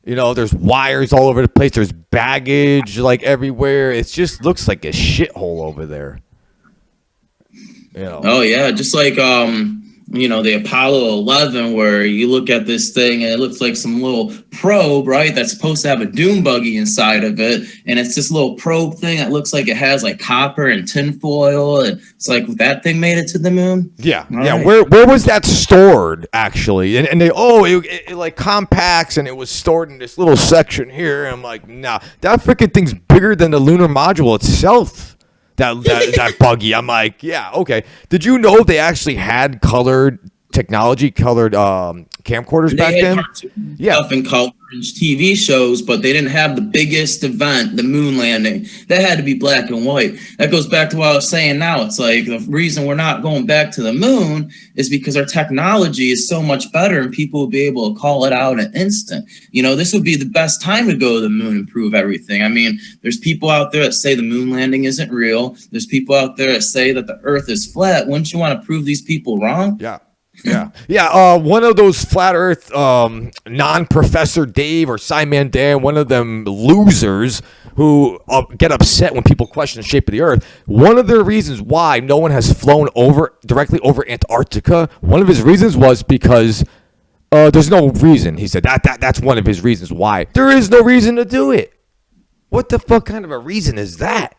There's wires all over the place. There's baggage like everywhere. It just looks like a shithole over there. Oh yeah, just like the Apollo 11, where you look at this thing and it looks like some little probe, right? That's supposed to have a dune buggy inside of it, and it's this little probe thing that looks like it has like copper and tinfoil, and it's like that thing made it to the moon. Yeah, right. Where was that stored actually? And they it like compacts, and it was stored in this little section here. And I'm like, nah, that freaking thing's bigger than the lunar module itself. That buggy. I'm like, yeah, okay. Did you know they actually had colored camcorders back then? Stuff in color and TV shows, but they didn't have the biggest event, the moon landing. That had to be black and white. That goes back to what I was saying now. It's like the reason we're not going back to the moon is because our technology is so much better and people will be able to call it out in an instant. This would be the best time to go to the moon and prove everything. I mean, there's people out there that say the moon landing isn't real. There's people out there that say that the earth is flat. Wouldn't you want to prove these people wrong? Yeah. One of those flat Earth non-Professor Dave or Simon Dan, one of them losers who get upset when people question the shape of the Earth. One of the reasons why no one has flown directly over Antarctica, one of his reasons was because there's no reason. He said that's one of his reasons why. There is no reason to do it. What the fuck kind of a reason is that?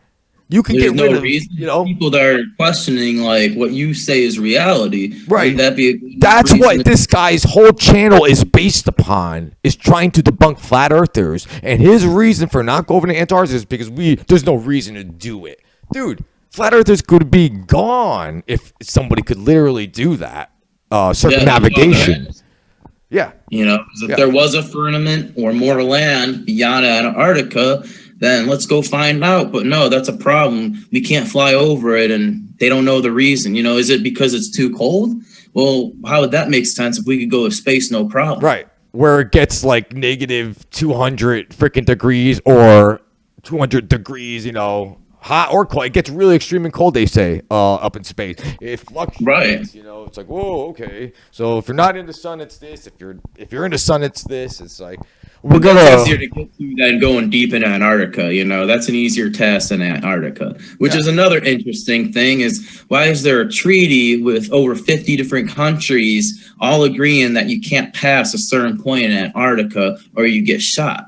You can There's get no rid of, reason. you know, People that are questioning like what you say is reality. right. Wouldn't that be a good That's reason what this guy's whole channel is based upon, is trying to debunk flat earthers. And his reason for not going to Antarctica is because there's no reason to do it. Dude, flat earthers could be gone if somebody could literally do that. Circumnavigation. Yeah. You know, 'cause if there was a firmament or more land beyond Antarctica, then let's go find out. But no, that's a problem. We can't fly over it, and they don't know the reason. You know, is it because it's too cold? Well, how would that make sense if we could go to space, no problem? Right. Where it gets like negative 200 freaking degrees or 200 degrees, you know, hot or cold. It gets really extreme and cold, they say, up in space. It fluctuates, Right. you know. It's like, whoa, okay. So if you're not in the sun, it's this. If you're in the sun, it's this. It's like we're That's easier to get to than going deep in Antarctica. You know, that's an easier task than Antarctica. Which is another interesting thing is why is there a treaty with over 50 different countries all agreeing that you can't pass a certain point in Antarctica or you get shot?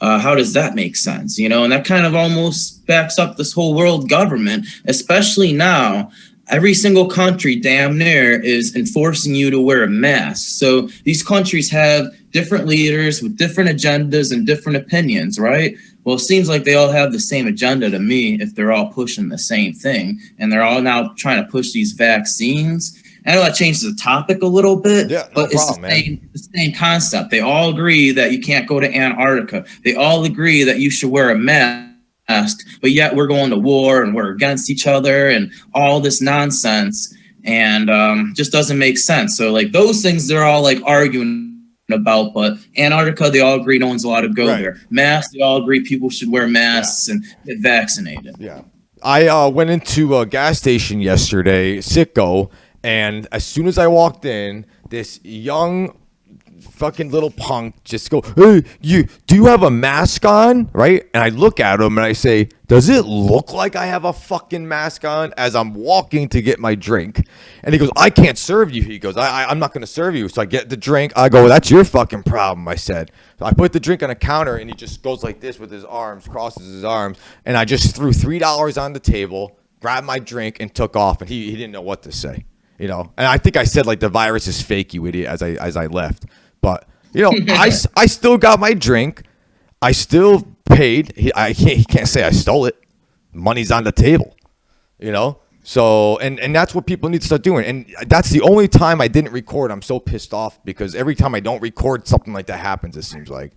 How does that make sense? You know, and that kind of almost backs up this whole world government, especially now. Every single country damn near is enforcing you to wear a mask. So these countries have different leaders with different agendas and different opinions, right? Well, it seems like they all have the same agenda to me if they're all pushing the same thing. And they're all now trying to push these vaccines. I know that changes the topic a little bit, but it's the same concept. They all agree that you can't go to Antarctica. They all agree that you should wear a mask, but yet we're going to war and we're against each other and all this nonsense, and just doesn't make sense. So like those things, they're all like arguing about, but Antarctica, they all agree no one's allowed to go there. Masks, they all agree people should wear masks and get vaccinated. Yeah. I went into a gas station yesterday, Sicko, and as soon as I walked in, this young fucking little punk just go, hey, do you have a mask on? Right? And I look at him and I say, does it look like I have a fucking mask on, as I'm walking to get my drink? And he goes, I can't serve you. He goes, I'm not going to serve you. So I get the drink. I go, that's your fucking problem, I said. So I put the drink on a counter and he just goes like this with his arms, crosses his arms. And I just threw $3 on the table, grabbed my drink and took off. And he didn't know what to say, you know? And I think I said like, the virus is fake, you idiot, as I left. But, you know, I still got my drink. I still paid. He can't say I stole it. Money's on the table, you know? So, and that's what people need to start doing. And that's the only time I didn't record. I'm so pissed off because every time I don't record, something like that happens, it seems like.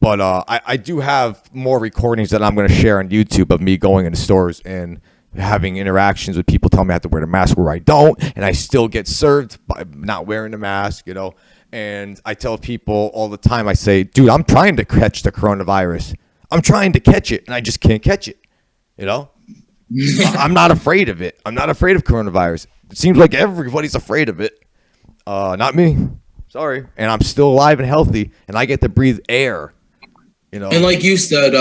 But I do have more recordings that I'm going to share on YouTube of me going into stores and having interactions with people telling me I have to wear the mask where I don't. And I still get served by not wearing the mask, you know? And I tell people all the time, I say, dude, I'm trying to catch the coronavirus. I'm trying to catch it, and I just can't catch it. You know? I'm not afraid of it. I'm not afraid of coronavirus. It seems like everybody's afraid of it. Not me. Sorry. And I'm still alive and healthy, and I get to breathe air. You know? And like you said,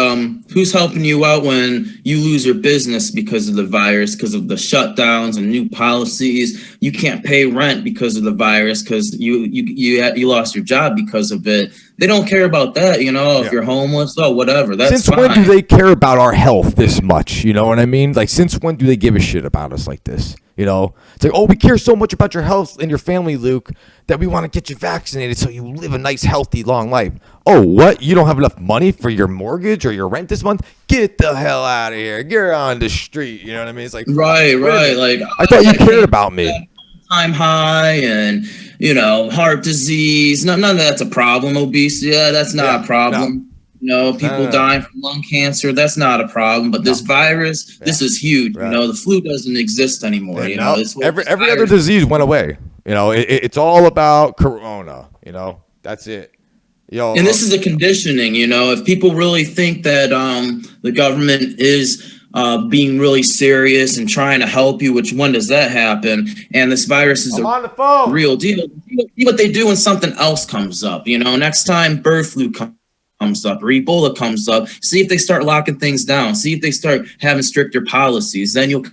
who's helping you out when you lose your business because of the virus, because of the shutdowns and new policies? You can't pay rent because of the virus because you lost your job because of it. They don't care about that, you know, if you're homeless or whatever. That's Since when do they care about our health this much? You know what I mean? Like, since when do they give a shit about us like this? You know, it's like, oh, we care so much about your health and your family, Luke, that we want to get you vaccinated so you live a nice, healthy, long life. Oh, what? You don't have enough money for your mortgage or your rent this month? Get the hell out of here. Get on the street. You know what I mean? It's like, right. Like, I thought you cared about me. Time high and, you know, heart disease. None of that's a problem. Obesity, that's not a problem. No. You know, people dying from lung cancer, that's not a problem. But this virus, this is huge. You know, the flu doesn't exist anymore. You know, every other disease went away. You know, it's all about corona. You know, that's it. Yo, and this is a conditioning. You know, if people really think that the government is being really serious and trying to help you, which when does that happen? And this virus is on the phone. Real deal. See what they do when something else comes up. You know, next time bird flu comes up or Ebola comes up, see if they start locking things down. See if they start having stricter policies. Then you'll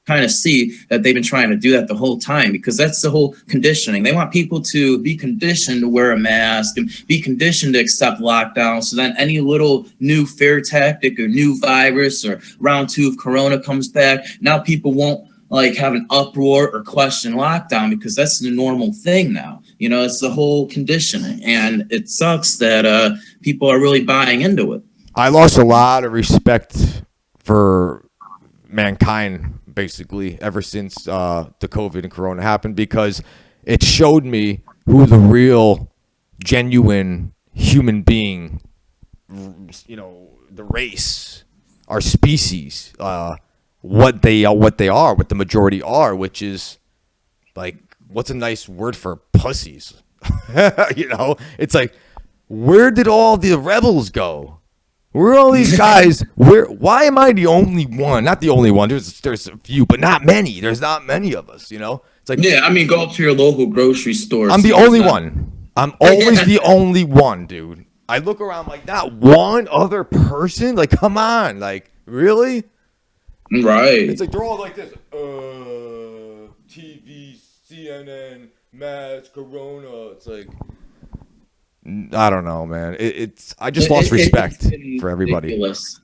kind of see that they've been trying to do that the whole time, because that's the whole conditioning. They want people to be conditioned to wear a mask and be conditioned to accept lockdown. So then any little new fear tactic or new virus or round 2 of corona comes back, now people won't like have an uproar or question lockdown, because that's the normal thing now. You know, it's the whole conditioning, and it sucks that people are really buying into it. I lost a lot of respect for mankind, basically, ever since the COVID and Corona happened, because it showed me who the real, genuine human being, you know, the race, our species, what they are, what the majority are, which is like, what's a nice word for pussies? You know, it's like, where did all the rebels go? Where are all these guys? Why am I the only one? Not the only one. There's a few, but not many. There's not many of us, you know? It's like, yeah, I mean, go up to your local grocery store. I'm the only one. I'm always the only one, dude. I look around like, not one other person? Like, come on. Like, really? Right. It's like, they're all like this. TV, CNN, mask, Corona. It's like, I don't know, man. I just lost respect for everybody. Ridiculous.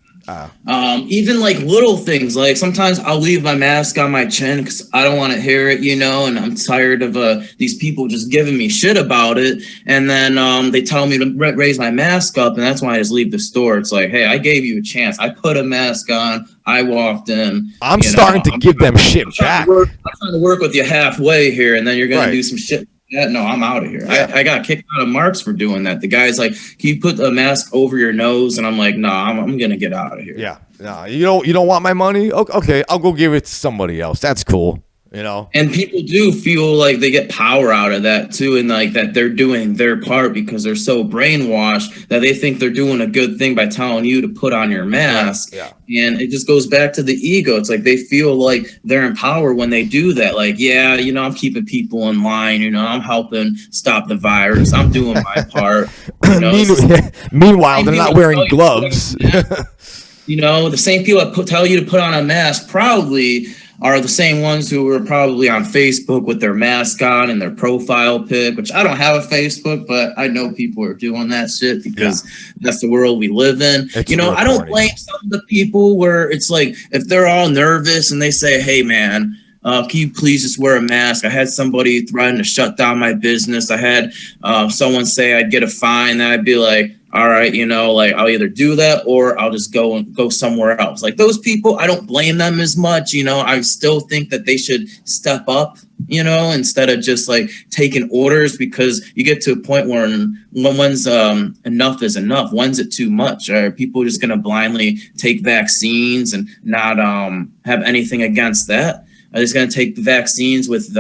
Even like little things, like sometimes I'll leave my mask on my chin because I don't want to hear it, you know, and I'm tired of these people just giving me shit about it. And then they tell me to raise my mask up, and that's why I just leave the store. It's like, hey, I gave you a chance. I put a mask on. I walked in. I'm starting to give them shit back. I'm trying to work with you halfway here, and then you're going to do some shit. Yeah, no, I'm out of here. Yeah. I got kicked out of Mark's for doing that. The guy's like, can you put a mask over your nose? And I'm like, nah, I'm gonna get out of here. Yeah, no, you don't want my money? Okay, I'll go give it to somebody else. That's cool. You know, and people do feel like they get power out of that too, and like that they're doing their part because they're so brainwashed that they think they're doing a good thing by telling you to put on your mask. Yeah. And it just goes back to the ego. It's like they feel like they're in power when they do that. Like, yeah, you know, I'm keeping people in line. You know, I'm helping stop the virus. I'm doing my part. You know, meanwhile, they're not wearing gloves. You know, the same people that tell you to put on a mask proudly are the same ones who were probably on Facebook with their mask on and their profile pic, which I don't have a Facebook, but I know people are doing that shit because that's the world we live in. It's, you know, I don't blame some of the people where it's like, if they're all nervous and they say, hey, man, can you please just wear a mask? I had somebody threaten to shut down my business. I had someone say I'd get a fine. And I'd be like, all right, you know, like I'll either do that or I'll just go somewhere else. Like those people, I don't blame them as much. You know, I still think that they should step up, you know, instead of just like taking orders, because you get to a point where when's enough is enough. When's it too much? Are people just going to blindly take vaccines and not have anything against that? Are they just going to take the vaccines with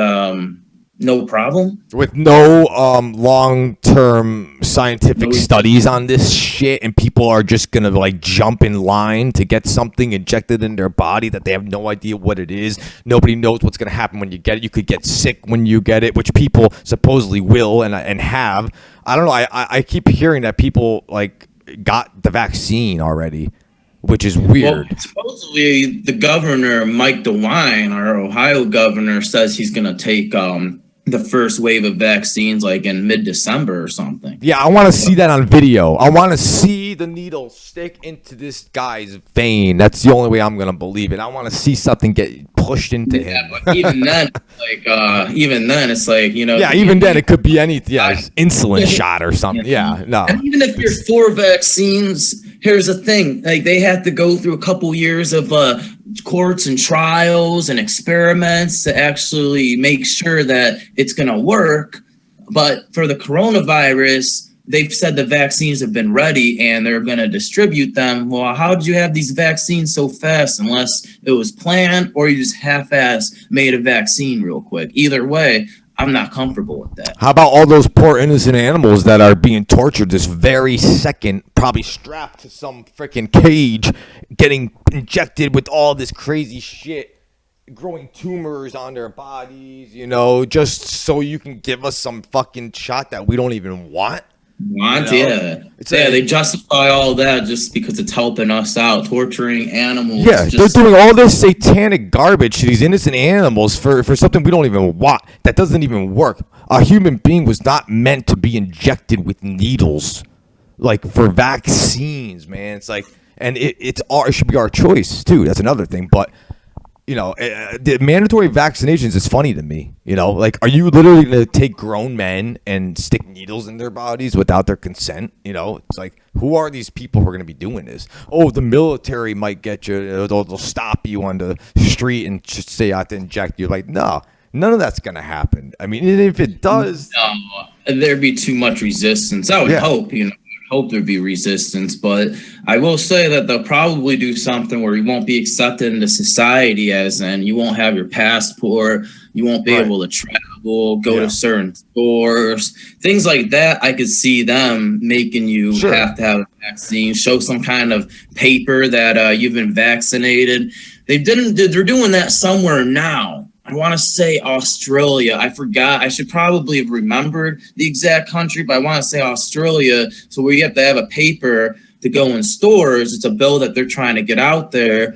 no problem? With no long-term scientific studies on this shit, and people are just going to like jump in line to get something injected in their body that they have no idea what it is. Nobody knows what's going to happen when you get it. You could get sick when you get it, which people supposedly will and have. I don't know. I keep hearing that people like got the vaccine already, which is weird. Well, supposedly the governor, Mike DeWine, our Ohio governor, says he's going to take the first wave of vaccines like in mid-December or something. Yeah, I want to see that on video. I want to see the needle stick into this guy's vein. That's the only way I'm going to believe it. I want to see something get pushed into him. But even then, it's like, you know. Yeah, even then it could be anything. Yeah, insulin shot or something. Yeah, no. And even if you're for vaccines, here's the thing. Like they have to go through a couple years of courts and trials and experiments to actually make sure that it's going to work. But for the coronavirus, they've said the vaccines have been ready and they're going to distribute them. Well, how did you have these vaccines so fast unless it was planned or you just half-ass made a vaccine real quick? Either way, I'm not comfortable with that. How about all those poor innocent animals that are being tortured this very second, probably strapped to some freaking cage, getting injected with all this crazy shit, growing tumors on their bodies, you know, just so you can give us some fucking shot that we don't even want? Want, You know? they justify all that just because it's helping us out, torturing animals. Yeah, they're doing all this satanic garbage to these innocent animals for something we don't even want. That doesn't even work. A human being was not meant to be injected with needles, like for vaccines, man. It's like, and it should be our choice too. That's another thing, but. The mandatory vaccinations is funny to me. Like, are you literally going to take grown men and stick needles in their bodies without their consent? It's like, who are these people who are going to be doing this? Oh, the military might get you. They'll stop you on the street and just say you have to inject you. Like, no, none of that's going to happen. I mean, if it does, there'd be too much resistance. I would hope there'd be resistance, but I will say that they'll probably do something where you won't be accepted into society, as in you won't have your passport, you won't be able to travel, go to certain stores, things like that. I could see them making you have to have a vaccine, show some kind of paper that you've been vaccinated. They're doing that somewhere now. I want to say Australia. I forgot. I should probably have remembered the exact country, but I want to say Australia. So where you have to have a paper to go in stores. It's a bill that they're trying to get out there,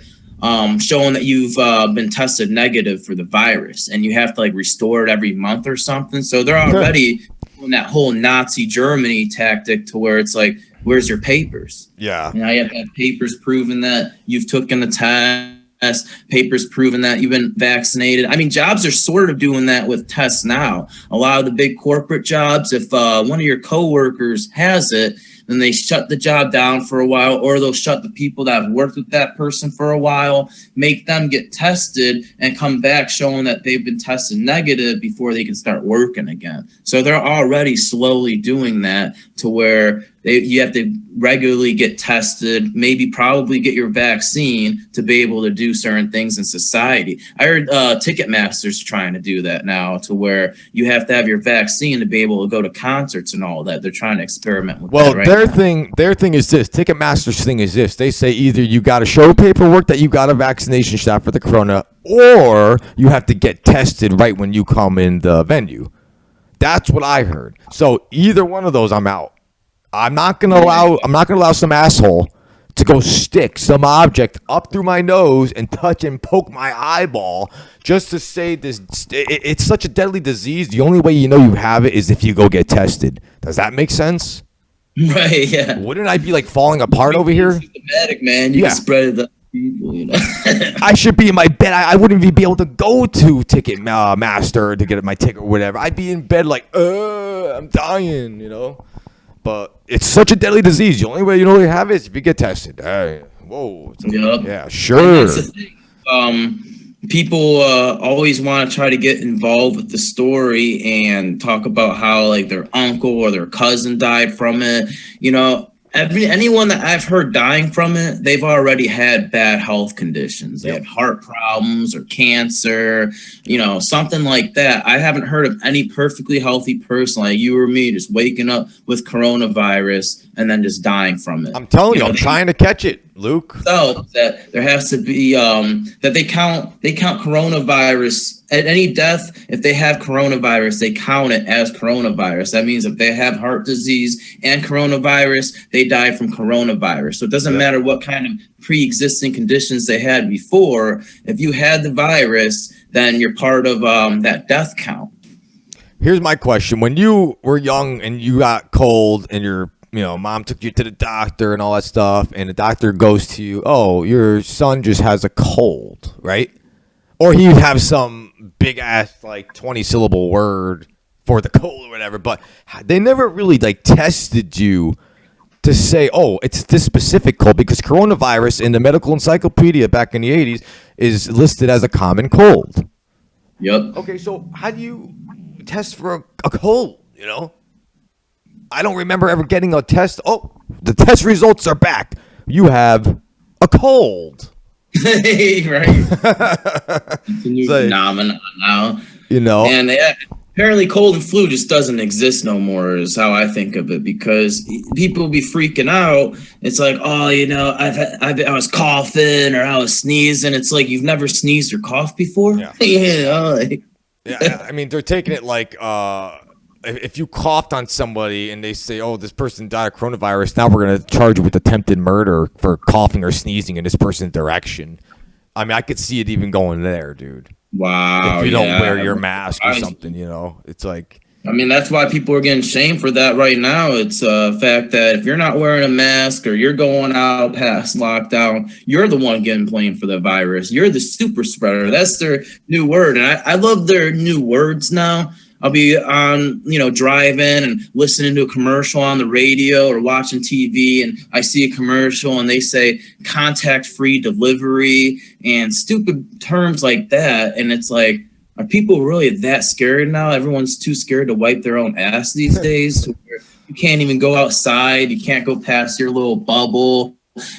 showing that you've been tested negative for the virus, and you have to like restore it every month or something. So they're already doing that whole Nazi Germany tactic to where it's like, where's your papers? Yeah. Now you have to have papers proving that you've taken the test. Papers proving that you've been vaccinated. I mean, jobs are sort of doing that with tests now. A lot of the big corporate jobs, if one of your coworkers has it, then they shut the job down for a while, or they'll shut the people that have worked with that person for a while, make them get tested and come back showing that they've been tested negative before they can start working again. So they're already slowly doing that to where you have to regularly get tested, maybe probably get your vaccine to be able to do certain things in society. I heard Ticketmaster's trying to do that now, to where you have to have your vaccine to be able to go to concerts and all that. They're trying to experiment with that right now. Their thing is this. Ticketmaster's thing is this. They say either you got to show paperwork that you got a vaccination shot for the corona, or you have to get tested right when you come in the venue. That's what I heard. So either one of those, I'm out. I'm not gonna allow some asshole to go stick some object up through my nose and touch and poke my eyeball just to say this. It's such a deadly disease. The only way you know you have it is if you go get tested. Does that make sense? Right. Yeah. Wouldn't I be like falling apart over here? Symptomatic, man. You can spread it. People, I should be in my bed. I wouldn't even be able to go to Ticketmaster to get my ticket or whatever. I'd be in bed like, I'm dying, But it's such a deadly disease. The only way you know you have it is if you get tested. Whoa. Yeah, sure. That's the thing. People always want to try to get involved with the story and talk about how like their uncle or their cousin died from it. Anyone that I've heard dying from it, they've already had bad health conditions. They had heart problems or cancer, something like that. I haven't heard of any perfectly healthy person like you or me just waking up with coronavirus and then just dying from it. I'm telling you, I'm trying to catch it, Luke. So that there has to be that they count coronavirus at any death. If they have coronavirus, they count it as coronavirus. That means if they have heart disease and coronavirus, they die from coronavirus. So it doesn't matter what kind of pre-existing conditions they had before. If you had the virus, then you're part of that death count. Here's my question. When you were young and you got cold and your mom took you to the doctor and all that stuff, and the doctor goes to you, oh, your son just has a cold, right? Or he'd have some big ass like 20-syllable word for the cold or whatever, but they never really like tested you to say, oh, it's this specific cold, because coronavirus in the medical encyclopedia back in the 80s is listed as a common cold. Yep. Okay, so how do you test for a cold, I don't remember ever getting a test. Oh, the test results are back. You have a cold. Right. It's a new phenomenon now. And apparently cold and flu just doesn't exist no more is how I think of it, because people be freaking out. It's like, oh, I was coughing or I was sneezing. It's like, you've never sneezed or coughed before? Yeah. Yeah. Yeah, I mean, they're taking it like if you coughed on somebody and they say, oh, this person died of coronavirus, now we're going to charge you with attempted murder for coughing or sneezing in this person's direction. I mean, I could see it even going there, dude. Wow. If you don't wear your mask or something, it's like. I mean, that's why people are getting shamed for that right now. It's a fact that if you're not wearing a mask or you're going out past lockdown, you're the one getting blamed for the virus. You're the super spreader. That's their new word. And I love their new words now. I'll be on, driving and listening to a commercial on the radio or watching TV, and I see a commercial and they say contact-free delivery and stupid terms like that. And it's like, are people really that scared now? Everyone's too scared to wipe their own ass these days. You can't even go outside. You can't go past your little bubble.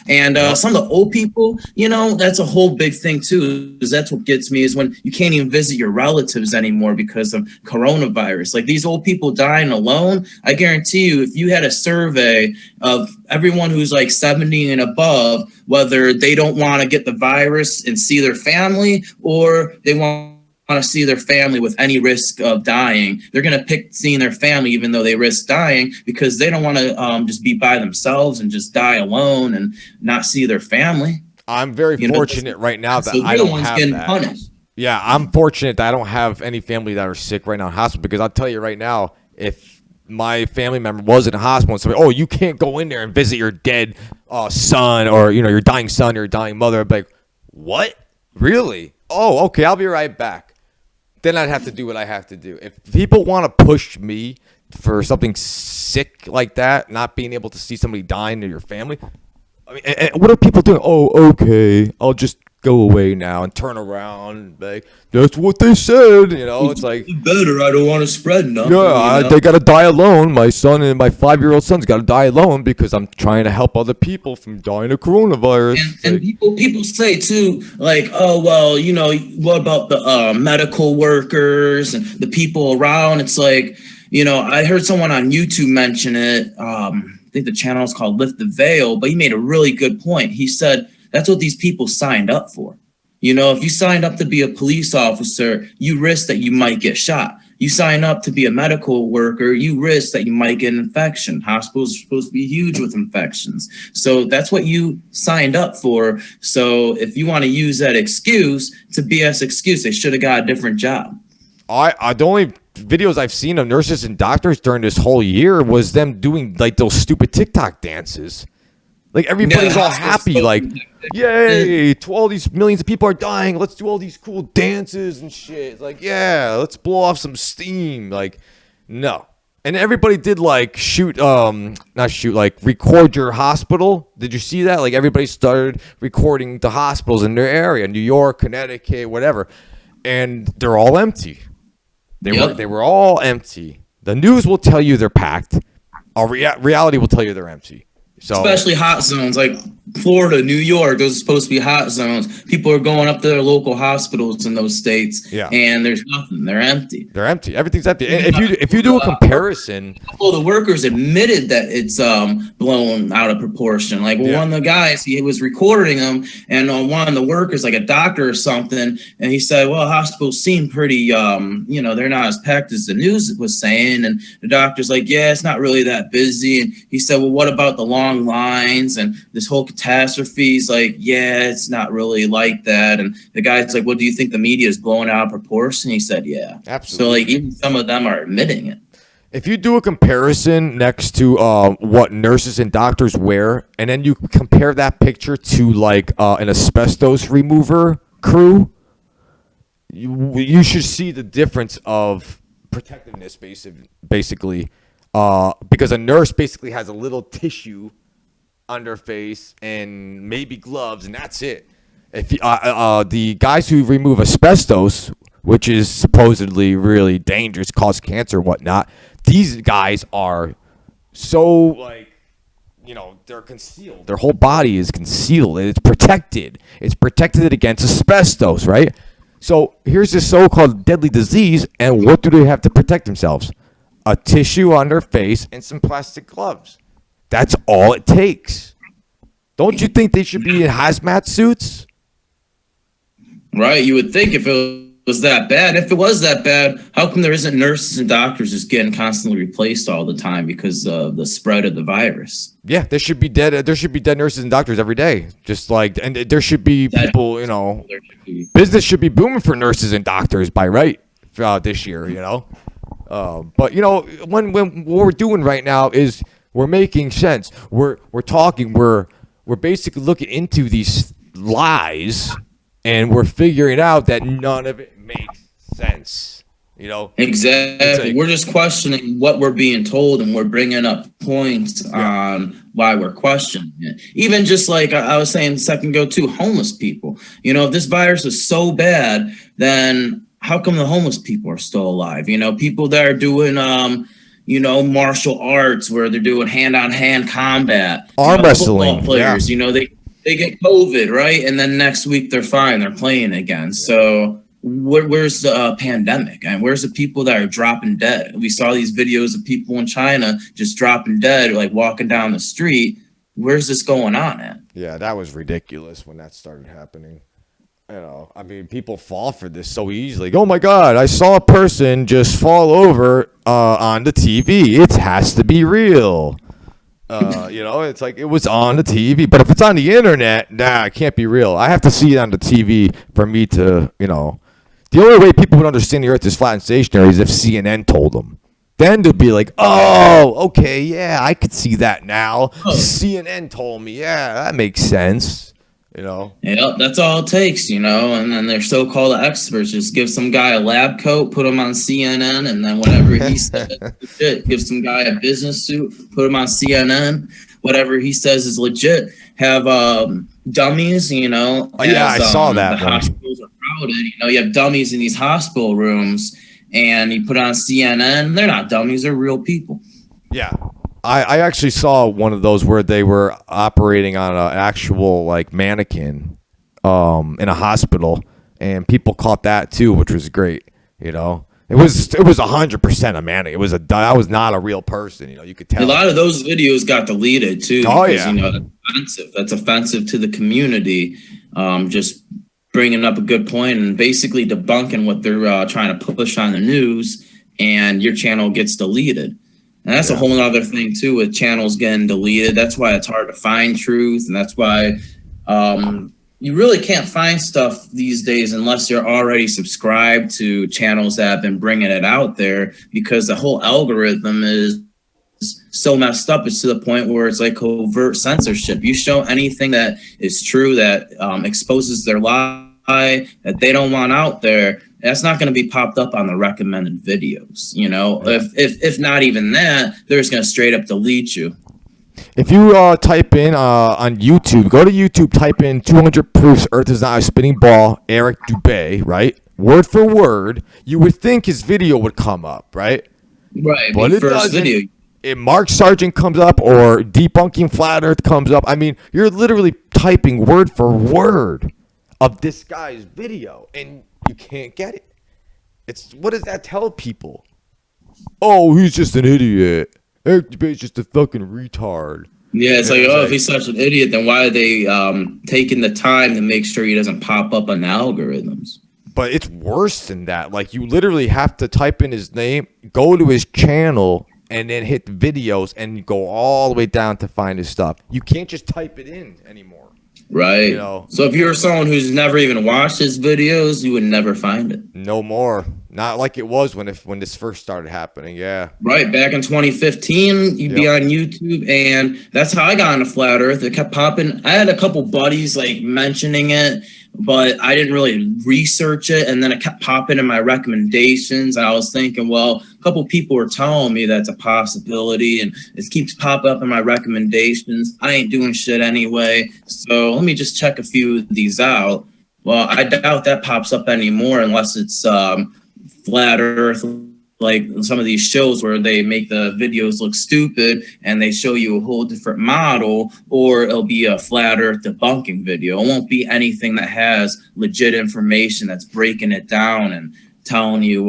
And some of the old people, that's a whole big thing too, because that's what gets me is when you can't even visit your relatives anymore because of coronavirus. Like these old people dying alone. I guarantee you, if you had a survey of everyone who's like 70 and above, whether they don't want to get the virus and see their family or they want to see their family with any risk of dying, they're going to pick seeing their family even though they risk dying because they don't want to just be by themselves and just die alone and not see their family. I'm very fortunate right now that I don't have that. Punished. Yeah, I'm fortunate that I don't have any family that are sick right now in hospital, because I'll tell you right now, if my family member was in a hospital and somebody, oh, you can't go in there and visit your dead son or your dying son or your dying mother, I'd be like, what? Really? Oh, okay, I'll be right back. Then I'd have to do what I have to do. If people want to push me for something sick like that, not being able to see somebody dying in your family, I mean, and what are people doing? Oh, okay, I'll just go away now and turn around and be like, that's what they said. It's like, better. I don't want to spread nothing. Yeah, they got to die alone. My son and my 5-year-old son's got to die alone because I'm trying to help other people from dying of coronavirus. And people say too, like, oh, well, what about the medical workers and the people around? It's like, I heard someone on YouTube mention it. I think the channel is called Lift the Veil, but he made a really good point. He said, that's what these people signed up for. If you signed up to be a police officer, you risk that you might get shot. You sign up to be a medical worker, you risk that you might get an infection. Hospitals are supposed to be huge with infections. So that's what you signed up for. So if you want to use that excuse, it's a BS excuse. They should have got a different job. The only videos I've seen of nurses and doctors during this whole year was them doing like those stupid TikTok dances. Like everybody's all happy, like, yay, to all these millions of people are dying. Let's do all these cool dances and shit. It's like, yeah, let's blow off some steam. Like, no. And everybody did like record your hospital. Did you see that? Like everybody started recording the hospitals in their area, New York, Connecticut, whatever. And they're all empty. They were all empty. The news will tell you they're packed. Reality will tell you they're empty. So, especially hot zones like Florida, New York, those are supposed to be hot zones. People are going up to their local hospitals in those states, and there's nothing. They're empty. They're empty. Everything's empty. And if you do a comparison, well, the workers admitted that it's blown out of proportion. Like one of the guys, he was recording them, and one of the workers, like a doctor or something, and he said, "Well, hospitals seem pretty, they're not as packed as the news was saying." And the doctor's like, "Yeah, it's not really that busy." And he said, "Well, what about the long lines and this whole catastrophe?" He's like, "Yeah, it's not really like that." And the guy's like, "Well, do you think the media is blowing out of proportion?" He said, "Yeah." Absolutely. So like even some of them are admitting it. If you do a comparison next to what nurses and doctors wear, and then you compare that picture to like an asbestos remover crew, you should see the difference of protectiveness, basically. Because a nurse basically has a little tissue on their face and maybe gloves, and that's it. If the guys who remove asbestos, which is supposedly really dangerous, cause cancer, whatnot, these guys are so they're concealed. Their whole body is concealed, and it's protected. It's protected against asbestos, right? So here's this so-called deadly disease, and what do they have to protect themselves? A tissue on their face and some plastic gloves. That's all it takes. Don't you think they should be in hazmat suits? Right. You would think if it was that bad. If it was that bad, how come there isn't nurses and doctors just getting constantly replaced all the time because of the spread of the virus? Yeah, there should be dead. There should be dead nurses and doctors every day. Just like, and there should be people. You know, business should be booming for nurses and doctors by right this year. You know, but you know, when what we're doing right now is we're making sense. We're talking. We're basically looking into these lies, and we're figuring out that none of it makes sense. You know, exactly. We're just questioning what we're being told, and we're bringing up points on why we're questioning it. Even just like I was saying a second ago, too, homeless people. You know, if this virus is so bad, then how come the homeless people are still alive? You know, people that are doing, you know, martial arts where they're doing hand-on-hand combat, arm wrestling, football players. You know, they get COVID, right, and then next week they're fine, they're playing again. So where's the pandemic, and where's the people that are dropping dead? We saw these videos of people in China just dropping dead, like walking down the street. Where's this going on at? Yeah, that was ridiculous when that started happening. You know, I mean, people fall for this so easily. Oh my God, I saw a person just fall over on the TV. It has to be real. You know, it's like it was on the TV, but if it's on the internet, nah, it can't be real. I have to see it on the TV for me to, you know. The only way people would understand the Earth is flat and stationary is if CNN told them. Then they'd be like, oh, okay, yeah, I could see that now. CNN told me, yeah, that makes sense. You know? Yeah, that's all it takes, you know, and then their so-called experts just give some guy a lab coat, put him on CNN, and then whatever he says is legit. Give some guy a business suit, put him on CNN. Whatever he says is legit. Have dummies, you know. Oh, yeah, I saw that. The hospitals are crowded. You know, you have dummies in these hospital rooms, and you put on CNN. They're not dummies. They're real people. Yeah. I actually saw one of those where they were operating on an actual like mannequin in a hospital, and people caught that too, which was great. You know, it was 100% a mannequin. That was not a real person. You know, you could tell. A lot of those videos got deleted too. Oh because, yeah, you know, that's offensive. That's offensive to the community. Just bringing up a good point and basically debunking what they're trying to push on the news, and your channel gets deleted. And that's a whole other thing, too, with channels getting deleted. That's why it's hard to find truth. And that's why you really can't find stuff these days unless you're already subscribed to channels that have been bringing it out there, because the whole algorithm is so messed up. It's to the point where it's like covert censorship. You show anything that is true, that exposes their lie, that they don't want out there, that's not going to be popped up on the recommended videos. You know, if not even that, they're just going to straight up delete you. If you type in on YouTube, go to YouTube, type in 200 proofs Earth is not a spinning ball, Eric Dubé, right? Word for word, you would think his video would come up, right? Right, but it first doesn't. video. If Mark Sargent comes up or Debunking Flat Earth comes up, I mean, you're literally typing word for word of this guy's video, and you can't get it. What does that tell people? Oh, he's just an idiot. Eric Dubay's just a fucking retard. Yeah, it's like, if he's such an idiot, then why are they taking the time to make sure he doesn't pop up on the algorithms? But it's worse than that. Like, you literally have to type in his name, go to his channel, and then hit videos and go all the way down to find his stuff. You can't just type it in anymore. Right. You know? So if you're someone who's never even watched his videos, you would never find it. No more. Not like it was when this first started happening. Yeah. Right. Back in 2015, you'd be on YouTube, and that's how I got into Flat Earth. It kept popping. I had a couple buddies like mentioning it, but I didn't really research it. And then it kept popping in my recommendations. And I was thinking, well, a couple people were telling me that's a possibility, and it keeps popping up in my recommendations. I ain't doing shit anyway, so let me just check a few of these out. Well, I doubt that pops up anymore unless it's Flat Earth, like some of these shows where they make the videos look stupid and they show you a whole different model, or it'll be a Flat Earth debunking video. It won't be anything that has legit information that's breaking it down and telling you,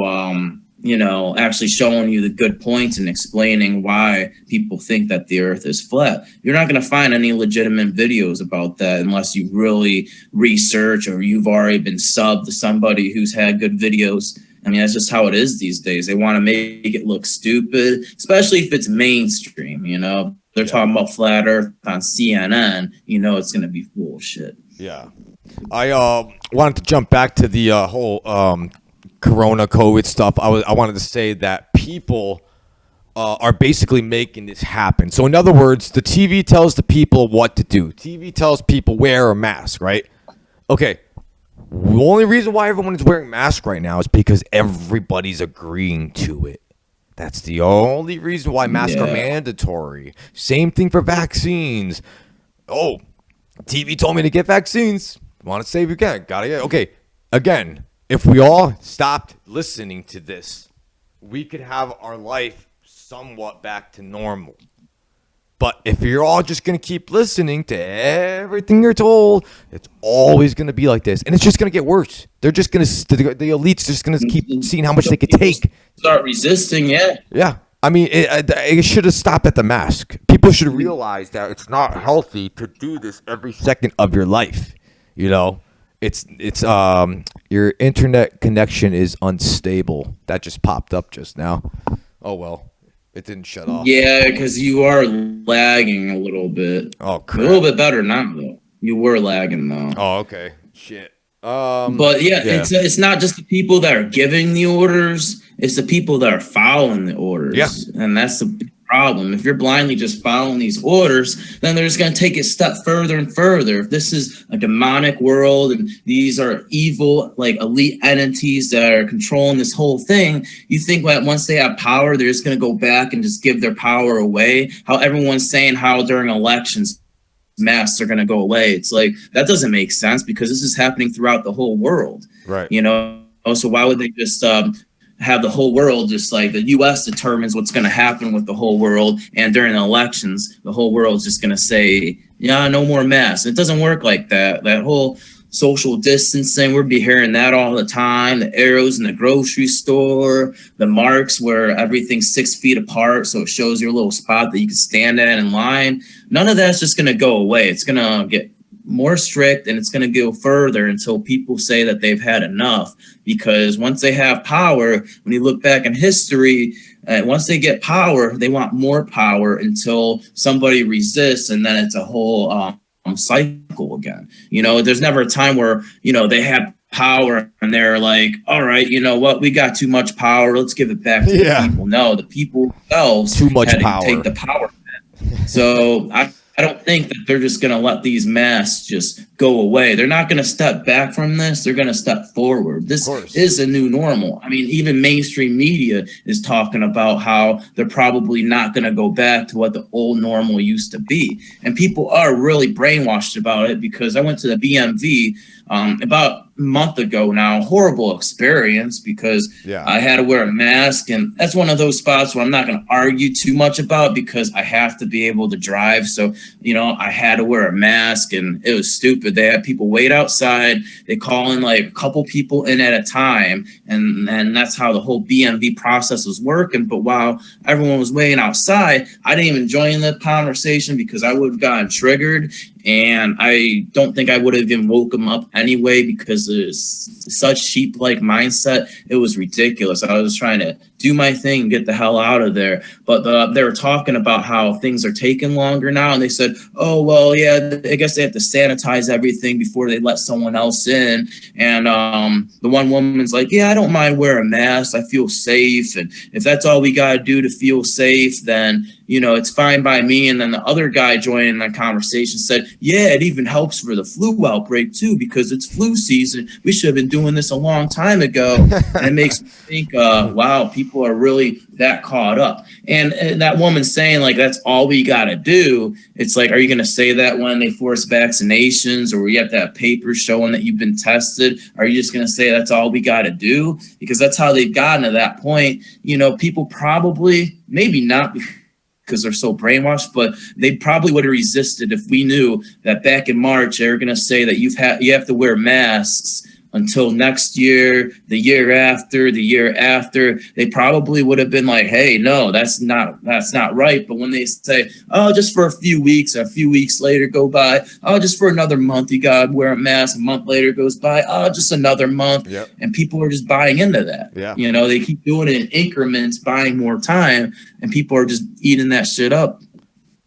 actually showing you the good points and explaining why people think that the earth is flat. You're not going to find any legitimate videos about that unless you really research or you've already been subbed to somebody who's had good videos. I mean, that's just how it is these days. They want to make it look stupid, especially if it's mainstream, They're talking about flat earth on CNN, it's going to be bullshit. Yeah. I wanted to jump back to the whole Corona COVID stuff. I wanted to say that people are basically making this happen. So in other words, the TV tells the people what to do. TV tells people wear a mask, right? Okay. The only reason why everyone is wearing masks right now is because everybody's agreeing to it. That's the only reason why masks are mandatory. Same thing for vaccines. Oh, TV told me to get vaccines. Want to save again? Gotta get. Okay, again, if we all stopped listening to this, we could have our life somewhat back to normal. But if you're all just going to keep listening to everything you're told, it's always going to be like this. And it's just going to get worse. They're just going to, the elite's just going to keep seeing how much they could take. Start resisting, Yeah. I mean, it should have stopped at the mask. People should realize that it's not healthy to do this every second of your life. It's your internet connection is unstable. That just popped up just now. Oh, well. It didn't shut off. Yeah, because you are lagging a little bit. Oh, crap. A little bit better now, though. You were lagging, though. Oh, okay. Shit. But yeah, it's not just the people that are giving the orders. It's the people that are following the orders. Yeah. And that's the big problem. If you're blindly just following these orders, then they're just going to take it a step further and further. If this is a demonic world and these are evil, like elite entities that are controlling this whole thing, you think that once they have power, they're just going to go back and just give their power away. How everyone's saying how during elections, masks are going to go away. It's like, that doesn't make sense because this is happening throughout the whole world. Right. So why would they just have the whole world, just like the U.S. determines what's going to happen with the whole world, and during the elections, the whole world's just going to say, yeah, no more masks. It doesn't work like that. That whole social distancing, we'll be hearing that all the time. The arrows in the grocery store, the marks where everything's 6 feet apart, so it shows your little spot that you can stand at in line. None of that's just going to go away. It's going to get more strict, and it's going to go further until people say that they've had enough. Because once they have power, when you look back in history, once they get power, they want more power until somebody resists, and then it's a whole cycle again. There's never a time where they have power and they're like, all right, you know what, we got too much power, let's give it back to the people. No, the people themselves too much had power. to take the power back. So I don't think that they're just going to let these masks just go away. They're not going to step back from this. They're going to step forward. This is a new normal. I mean, even mainstream media is talking about how they're probably not going to go back to what the old normal used to be. And people are really brainwashed about it, because I went to the BMV about a month ago now. Horrible experience, because I had to wear a mask, and that's one of those spots where I'm not going to argue too much about, because I have to be able to drive. So, I had to wear a mask, and it was stupid. They had people wait outside. They call in like a couple people in at a time, and that's how the whole BMV process was working. But while everyone was waiting outside, I didn't even join the conversation because I would have gotten triggered. And I don't think I would have even woke them up anyway, because it's such sheep-like mindset. It was ridiculous. I was trying to do my thing and get the hell out of there. But they were talking about how things are taking longer now. And they said, oh, well, yeah, I guess they have to sanitize everything before they let someone else in. And the one woman's like, yeah, I don't mind wearing a mask. I feel safe. And if that's all we got to do to feel safe, then, it's fine by me. And then the other guy joining the conversation said, yeah, it even helps for the flu outbreak, too, because it's flu season. We should have been doing this a long time ago. And it makes me think, wow, people are really that caught up. And that woman saying, like, that's all we got to do. It's like, are you going to say that when they force vaccinations, or you have to have papers showing that you've been tested? Are you just going to say that's all we got to do? Because that's how they've gotten to that point. People probably, maybe not because they're so brainwashed, but they probably would have resisted if we knew that back in March they were going to say that you have to wear masks until next year, the year after, they probably would have been like, hey, no, that's not right. But when they say, oh, just for a few weeks later go by, oh, just for another month, you got to wear a mask. A month later goes by, oh, just another month. Yep. And people are just buying into that. Yeah. You know, they keep doing it in increments, buying more time, and people are just eating that shit up.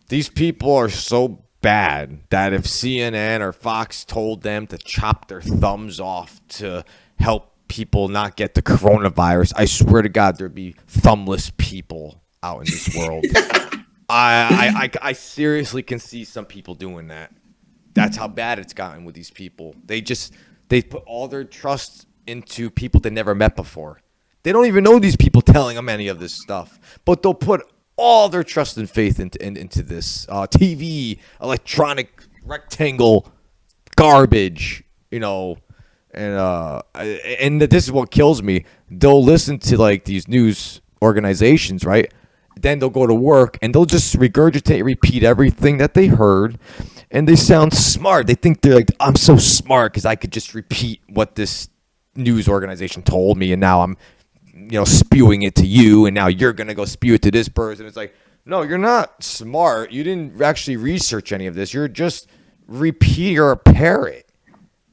These people are so bad that if CNN or Fox told them to chop their thumbs off to help people not get the coronavirus, I swear to God, there'd be thumbless people out in this world. I seriously can see some people doing that. That's how bad it's gotten with these people. They put all their trust into people they never met before. They don't even know these people telling them any of this stuff, but they'll put all their trust and faith into this TV, electronic, rectangle garbage, you know, and this is what kills me. They'll listen to like these news organizations, right? Then they'll go to work and they'll just regurgitate, repeat everything that they heard, and they sound smart. They think they're like, I'm so smart because I could just repeat what this news organization told me, and now I'm spewing it to you, and now you're going to go spew it to this person. It's like, no, you're not smart. You didn't actually research any of this. You're just repeating or a parrot.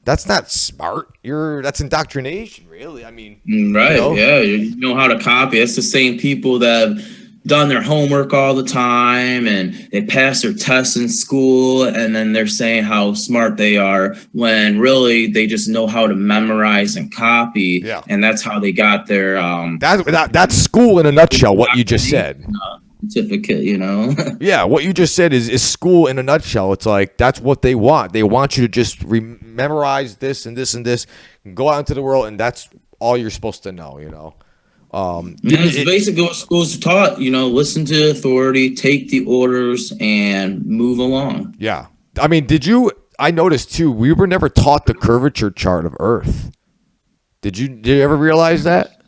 That's not smart. That's indoctrination, really. I mean, right. Yeah. You know how to copy. It's the same people that have done their homework all the time and they pass their tests in school, and then they're saying how smart they are when really they just know how to memorize and copy. Yeah. And that's how they got their that's school in a nutshell, what you just said. Certificate, Yeah, what you just said is school in a nutshell. It's like that's what they want. They want you to just memorize this and this and this, and go out into the world, and that's all you're supposed to know. It's basically what schools taught, listen to authority, take the orders, and move along. Yeah. I mean, I noticed too, we were never taught the curvature chart of Earth. Did you ever realize that?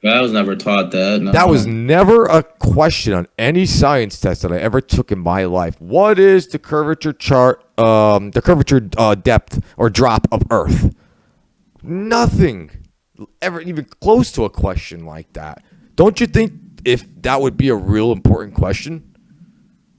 I was never taught that. No. That was never a question on any science test that I ever took in my life. What is the curvature chart, the curvature depth or drop of Earth? Nothing ever even close to a question like that. Don't you think if that would be a real important question?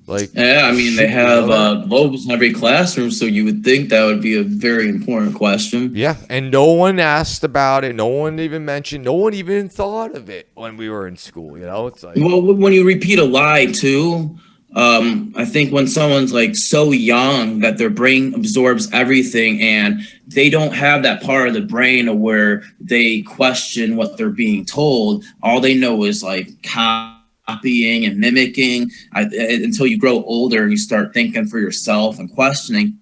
Like, yeah, I mean, they have globes in every classroom, so you would think that would be a very important question. Yeah, and no one asked about it. No one even mentioned. No one even thought of it when we were in school. It's like, well, when you repeat a lie too, I think when someone's like so young that their brain absorbs everything and they don't have that part of the brain where they question what they're being told, all they know is like copying and mimicking until you grow older and you start thinking for yourself and questioning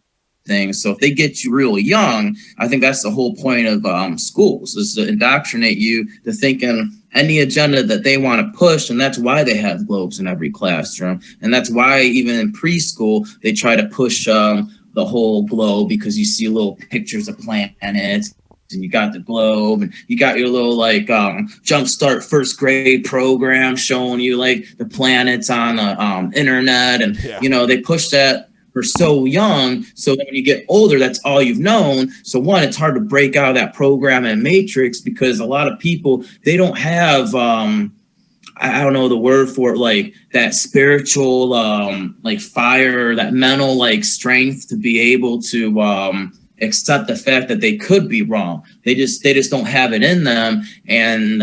things. So if they get you really young, I think that's the whole point of schools, is to indoctrinate you to thinking any agenda that they want to push. And that's why they have globes in every classroom. And that's why even in preschool, they try to push the whole globe, because you see little pictures of planets and you got the globe and you got your little like jumpstart first grade program showing you like the planets on the internet. And, they push that for so young, so that when you get older, that's all you've known. So one, it's hard to break out of that program and matrix, because a lot of people, they don't have I don't know the word for it, like that spiritual like fire, that mental like strength to be able to accept the fact that they could be wrong. They just don't have it in them, and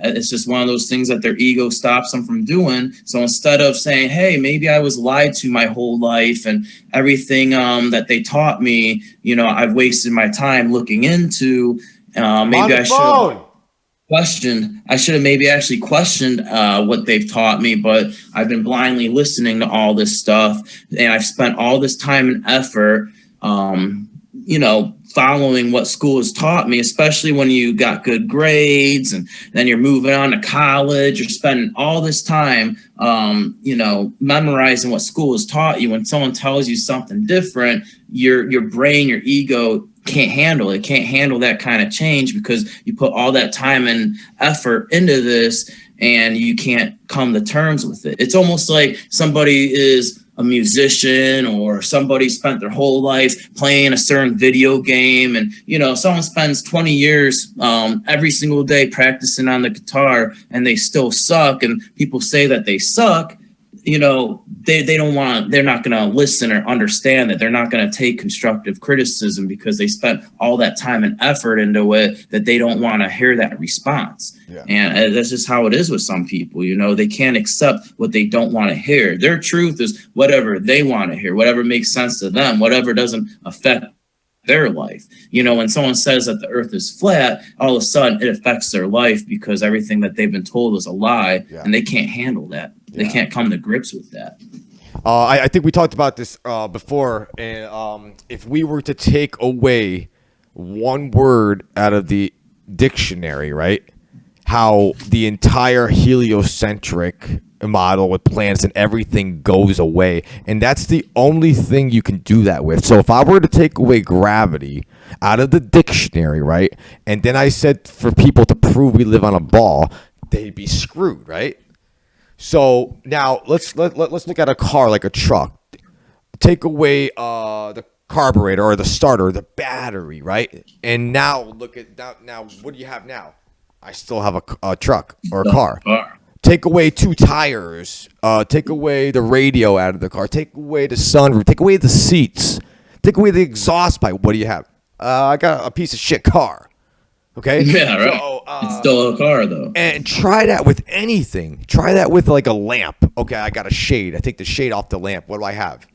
it's just one of those things that their ego stops them from doing. So instead of saying, hey, maybe I was lied to my whole life and everything that they taught me, I've wasted my time looking into, maybe I should have maybe actually questioned what they've taught me, but I've been blindly listening to all this stuff, and I've spent all this time and effort following what school has taught me, especially when you got good grades and then you're moving on to college. You're spending all this time, memorizing what school has taught you. When someone tells you something different, your brain, your ego can't handle it. Can't handle that kind of change, because you put all that time and effort into this and you can't come to terms with it. It's almost like somebody is a musician or somebody spent their whole life playing a certain video game, and someone spends 20 years every single day practicing on the guitar and they still suck, and people say that they suck, they don't want, they're not going to listen or understand that. They're not going to take constructive criticism because they spent all that time and effort into it, that they don't want to hear that response. Yeah. And that's just how it is with some people. They can't accept what they don't want to hear. Their truth is whatever they want to hear, whatever makes sense to them, whatever doesn't affect their life. When someone says that the earth is flat, all of a sudden it affects their life because everything that they've been told is a lie. Yeah. And they can't handle that. They can't come to grips with that. I think we talked about this before. And if we were to take away one word out of the dictionary, right? How the entire heliocentric model with planets and everything goes away. And that's the only thing you can do that with. So if I were to take away gravity out of the dictionary, right? And then I said for people to prove we live on a ball, they'd be screwed, right? So now let's look at a car like a truck. Take away the carburetor or the starter, the battery, right? And now look at now what do you have now? I still have a truck or a car. Take away two tires. Take away the radio out of the car. Take away the sunroof. Take away the seats. Take away the exhaust pipe. What do you have? I got a piece of shit car. Okay? Yeah, right. So, it's still a car, though. And try that with anything. Try that with like a lamp. Okay, I got a shade. I take the shade off the lamp. What do I have?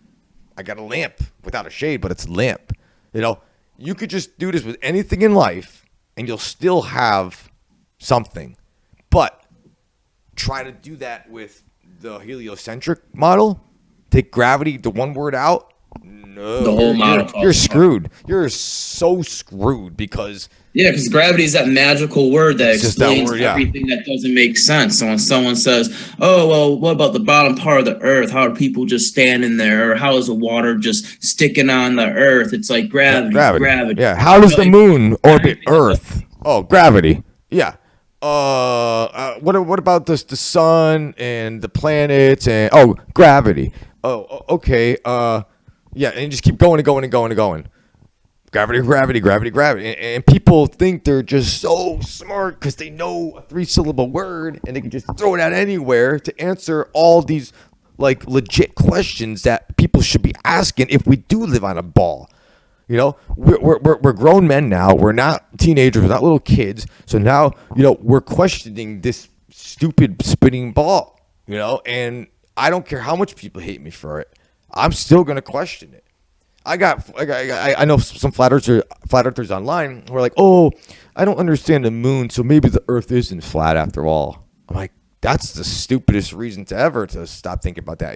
I got a lamp without a shade, but it's a lamp. You could just do this with anything in life, and you'll still have something. But try to do that with the heliocentric model. Take gravity, the one word out. No, the whole model. You're screwed. You're so screwed because. Yeah, because gravity is that magical word that explains everything that doesn't make sense. So when someone says, oh, well, what about the bottom part of the earth? How are people just standing there? Or how is the water just sticking on the earth? It's like gravity. Yeah, how does the moon orbit Earth? Oh, gravity. Yeah. What about the sun and the planets and gravity? Oh, okay. Yeah, and you just keep going and going and going and going. Gravity. And people think they're just so smart because they know a 3-syllable word and they can just throw it out anywhere to answer all these like legit questions that people should be asking if we do live on a ball. We're grown men now. We're not teenagers. We're not little kids. So now, we're questioning this stupid spinning ball, and I don't care how much people hate me for it. I'm still going to question it. I know some flat earthers online who are like, oh, I don't understand the moon, so maybe the earth isn't flat after all. I'm like, that's the stupidest reason to stop thinking about that,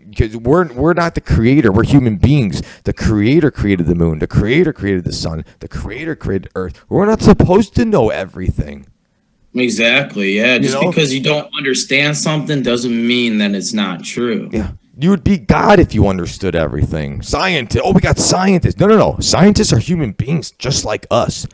because we're not the creator. We're human beings. The creator created the moon. The creator created the sun. The creator created earth. We're not supposed to know everything. Exactly, yeah. Just because you don't understand something doesn't mean that it's not true. Yeah. You would be God if you understood everything. Scientists. Oh, we got scientists. No. Scientists are human beings just like us.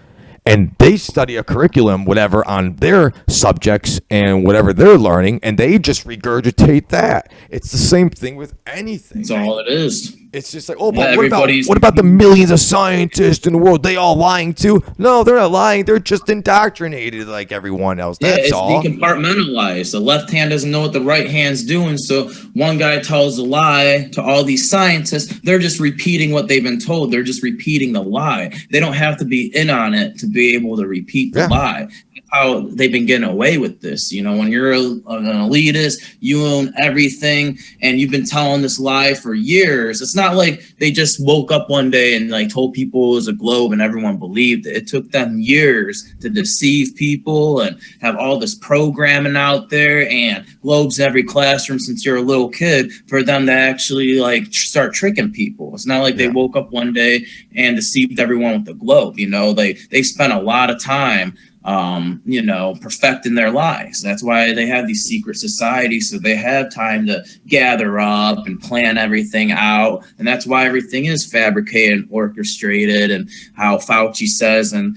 And they study a curriculum, whatever, on their subjects and whatever they're learning, and they just regurgitate that. It's the same thing with anything. That's all it is. It's just like, but what about the millions of scientists in the world? They all lying too? No, they're not lying. They're just indoctrinated like everyone else. That's all. It's decompartmentalized. The left hand doesn't know what the right hand's doing, so one guy tells a lie to all these scientists. They're just repeating what they've been told. They're just repeating the lie. They don't have to be in on it to be able to repeat the lie. How they've been getting away with this. When you're an elitist, you own everything, and you've been telling this lie for years. It's not like they just woke up one day and like told people it was a globe and everyone believed it. It took them years to deceive people and have all this programming out there and globes in every classroom since you're a little kid for them to actually like start tricking people. It's not like they woke up one day and deceived everyone with the globe. They spent a lot of time perfecting their lies. That's why they have these secret societies, so they have time to gather up and plan everything out. And that's why everything is fabricated and orchestrated. And how Fauci says, and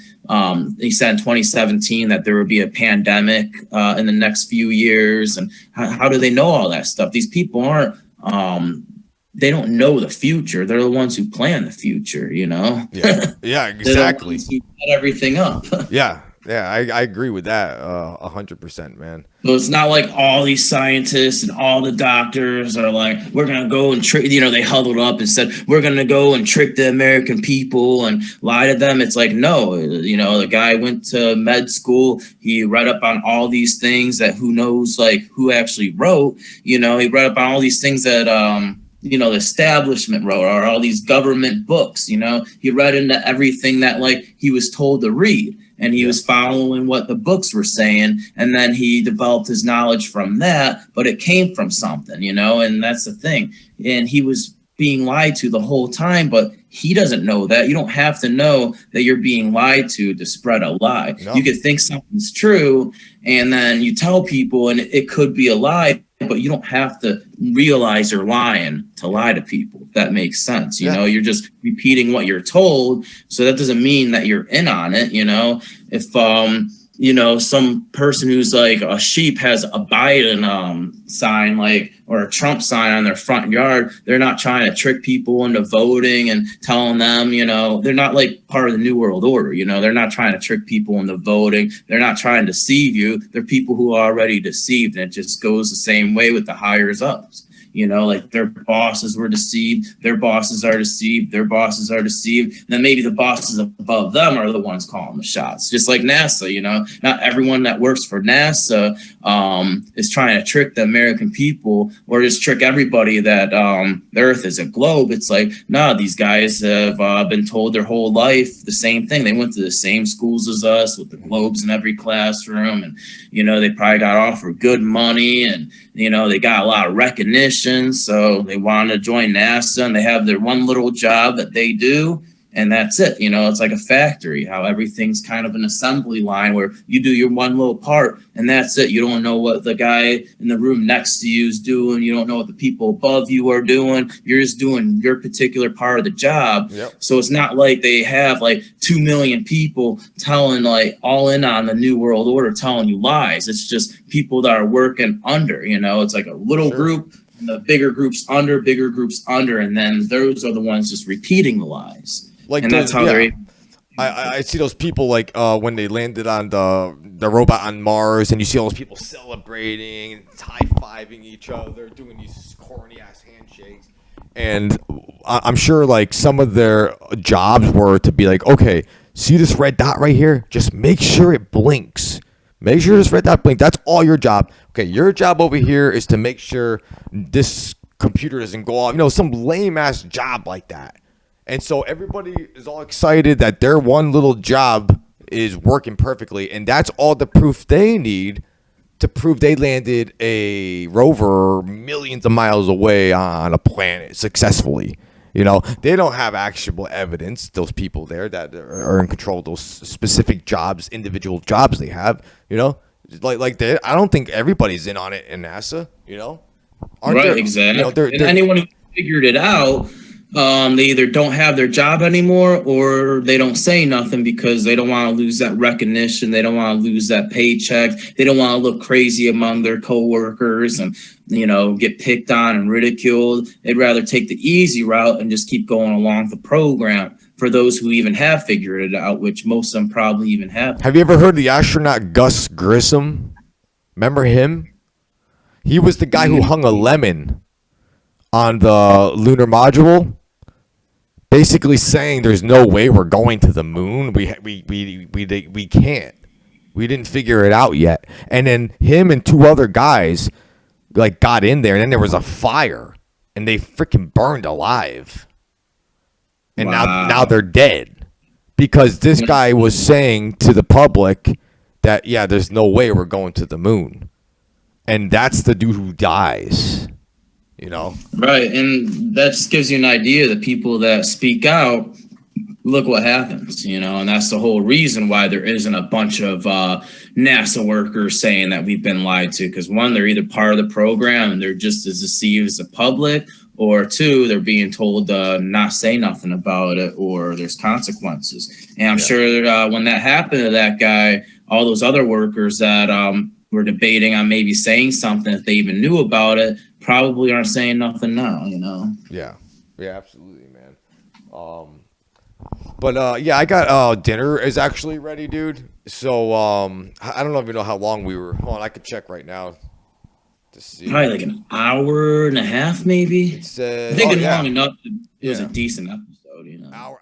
he said in 2017 that there would be a pandemic in the next few years. And how do they know all that stuff? These people aren't they don't know the future. They're the ones who plan the future, you know? Yeah, yeah, They're the exactly. ones who set everything up. Yeah, yeah, I agree with that 100%, man. So it's not like all these scientists and all the doctors are like, we're going to go and trick, you know, they huddled up and said, we're going to go and trick the American people and lie to them. It's like, no, you know, the guy went to med school. He read up on all these things that who knows, like, who actually wrote, you know, he read up on all these things that, you know, the establishment wrote, or all these government books, you know, he read into everything that like he was told to read, and he was following what the books were saying. And then he developed his knowledge from that, but it came from something, you know, and that's the thing. And he was being lied to the whole time, but he doesn't know that. You don't have to know that you're being lied to spread a lie. No. You could think something's true, and then you tell people, and it could be a lie, but you don't have to realize you're lying to lie to people. If that makes sense. You know, you're just repeating what you're told. So that doesn't mean that you're in on it. You know, if, you know, some person who's like a sheep has a Biden sign, like, or a Trump sign on their front yard, they're not trying to trick people into voting and telling them, you know, they're not like part of the New World Order. You know, they're not trying to trick people into voting. They're not trying to deceive you. They're people who are already deceived. And it just goes the same way with the higher ups. You know, like their bosses were deceived, their bosses are deceived, their bosses are deceived. And then maybe the bosses above them are the ones calling the shots. Just like NASA, you know, not everyone that works for NASA is trying to trick the American people or just trick everybody that the Earth is a globe. It's like, no, these guys have been told their whole life the same thing. They went to the same schools as us with the globes in every classroom. And, you know, they probably got offered good money, and, you know, they got a lot of recognition. So they want to join NASA, and they have their one little job that they do, and that's it. You know, it's like a factory, how everything's kind of an assembly line where you do your one little part, and that's it. You don't know what the guy in the room next to you is doing. You don't know what the people above you are doing. You're just doing your particular part of the job. Yep. So it's not like they have like 2 million people telling, like, all in on the New World Order, telling you lies. It's just people that are working under, you know, it's like a little group, and the bigger groups under, and then those are the ones just repeating the lies. Like, and that's how they're. I see those people, like, when they landed on the robot on Mars, and you see all those people celebrating and high-fiving each other, doing these corny-ass handshakes. And I'm sure, like, some of their jobs were to be like, okay, see this red dot right here? Just make sure it blinks. Make sure this red dot blinks. That's all your job. Okay, your job over here is to make sure this computer doesn't go off. You know, some lame-ass job like that. And so everybody is all excited that their one little job is working perfectly, and that's all the proof they need to prove they landed a rover millions of miles away on a planet successfully. You know, they don't have actionable evidence, those people there that are in control of those specific jobs, individual jobs they have, you know? Like they, I don't think everybody's in on it in NASA, you know? Right, exactly. You know, and anyone who figured it out, they either don't have their job anymore, or they don't say nothing because they don't want to lose that recognition. They don't want to lose that paycheck. They don't want to look crazy among their coworkers and, you know, get picked on and ridiculed. They'd rather take the easy route and just keep going along the program, for those who even have figured it out, which most of them probably even have. Have you ever heard the astronaut Gus Grissom? Remember him? He was the guy who hung a lemon on the lunar module, basically saying there's no way we're going to the moon. We can't. We didn't figure it out yet. And then him and two other guys like got in there, and then there was a fire, and they freaking burned alive. And now they're dead, because this guy was saying to the public that, yeah, there's no way we're going to the moon. And that's the dude who dies. You know, right, and that just gives you an idea. The people that speak out, look what happens, you know, and that's the whole reason why there isn't a bunch of NASA workers saying that we've been lied to. Because one, they're either part of the program and they're just as deceived as the public, or two, they're being told to not say nothing about it, or there's consequences. And I'm sure when that happened to that guy, all those other workers that were debating on maybe saying something, if they even knew about it, probably aren't saying nothing now, you know? Yeah. Yeah, absolutely, man. But yeah, I got dinner is actually ready, dude. So I don't even know how long we were. Hold on, I could check right now to see. Probably like an hour and a half, maybe. It said, I think oh it's yeah, long enough. It was a yeah, decent episode, you know? hour.